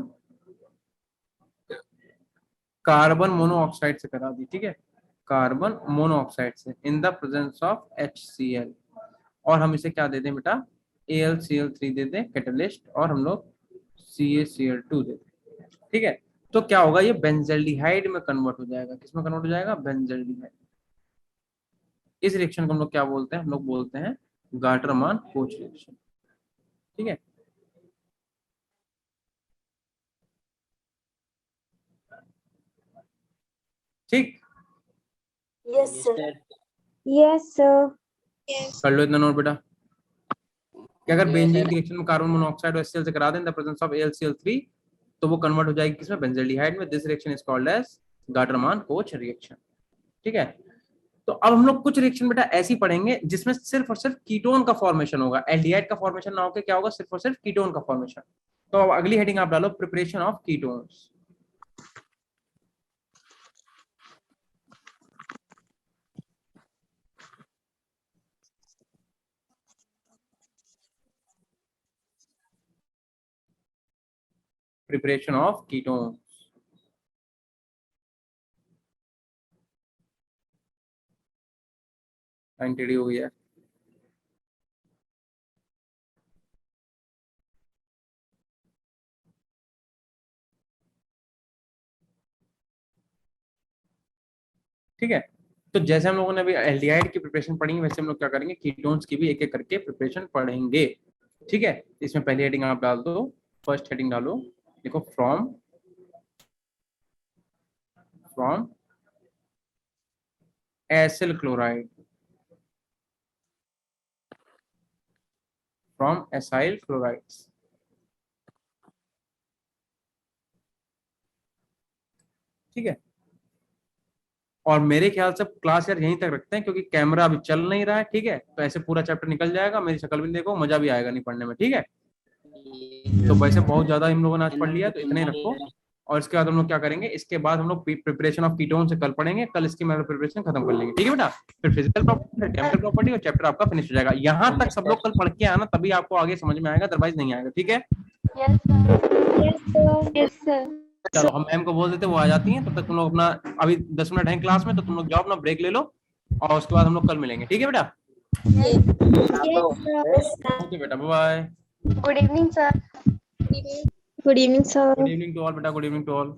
कार्बन मोनोऑक्साइड से करा दी, ठीक है, कार्बन मोनोऑक्साइड से in the presence of HCl, और हम इसे क्या दे दें बेटा, AlCl3 दे दें कैटलिस्ट, और हम लोग CaCl2 दे दें। ठीक है, तो क्या होगा, ये बेंजल्डिहाइड में कन्वर्ट हो जाएगा। किसमें कन्वर्ट हो जाएगा, बेंजल्डिहाइड। इस रिएक्शन को हम लोग क्या बोलते हैं, हम लोग बोलते हैं गाटरमान कोच रिएक्शन। ठीक है, ठीक, Yes, yes sir. Sir. Yes, sir. कर लो इतना नोट बेटा कि अगर Yes, बेंजीन sir. की रिएक्शन में कार्बन मोनोऑक्साइड और HCl से करा दें in the presence of AlCl3, तो वो कन्वर्ट हो जाएगी किसमें, बेंजल्डिहाइड में। This reaction is called as Gattermann Koch reaction. ठीक है, तो अब हम लोग कुछ रिएक्शन बेटा ऐसी पढ़ेंगे जिसमें सिर्फ और सिर्फ कीटोन का फॉर्मेशन होगा, एल्डिहाइड का फॉर्मेशन ना होकर क्या होगा, सिर्फ और सिर्फ कीटोन का फॉर्मेशन। तो अब अगली हेडिंग आप डालो, preparation of ketones. Preparation of ketones. Line टेढ़ी हो गई है। ठीक है, तो जैसे हम लोगों ने अभी एल्डिहाइड की प्रिपरेशन पढ़ी, वैसे हम लोग क्या करेंगे, कीटोन्स की भी एक एक करके प्रिपरेशन पढ़ेंगे। ठीक है, इसमें पहली हेडिंग आप डाल दो, फर्स्ट हेडिंग डालो, देखो from acyl chloride, from acyl chlorides. ठीक है, और मेरे ख्याल से क्लास यार यहीं तक रखते हैं क्योंकि कैमरा अभी चल नहीं रहा है। ठीक है, तो ऐसे पूरा चैप्टर निकल जाएगा, मेरी शक्ल भी देखो, मजा भी आएगा नहीं पढ़ने में। ठीक है, तो वैसे बहुत ज्यादा हम लोगों ने आज पढ़ लिया, तो इतना ही रखो। और इसके बाद हम लोग क्या करेंगे, इसके बाद हम लोग प्रिपरेशन ऑफ कीटोन से कल पढ़ेंगे, कल इसकी मतलब प्रिपरेशन खत्म कर लेंगे। ठीक है बेटा, फिर फिजिकल प्रॉपर्टी, फिर केमिकल प्रॉपर्टी, और चैप्टर आपका फिनिश हो जाएगा। यहाँ तक सब लोग कल पढ़ के आना, तभी आपको आगे समझ में आएगा, अदरवाइज नहीं आएगा। ठीक है, Yes, sir. Yes, sir. चलो हम मैम को बोल देते, वो आ जाती हैं, तब तक तुम लोग अपना, अभी 10 मिनट है क्लास में, तो तुम लोग जाओ अपना ब्रेक ले लो, और उसके बाद हम लोग कल मिलेंगे। ठीक है बेटा, Yes, sir. ओके बेटा, bye. Good evening, sir. Good evening, sir. Good evening to all बेटा, गुड इवनिंग टू ऑल।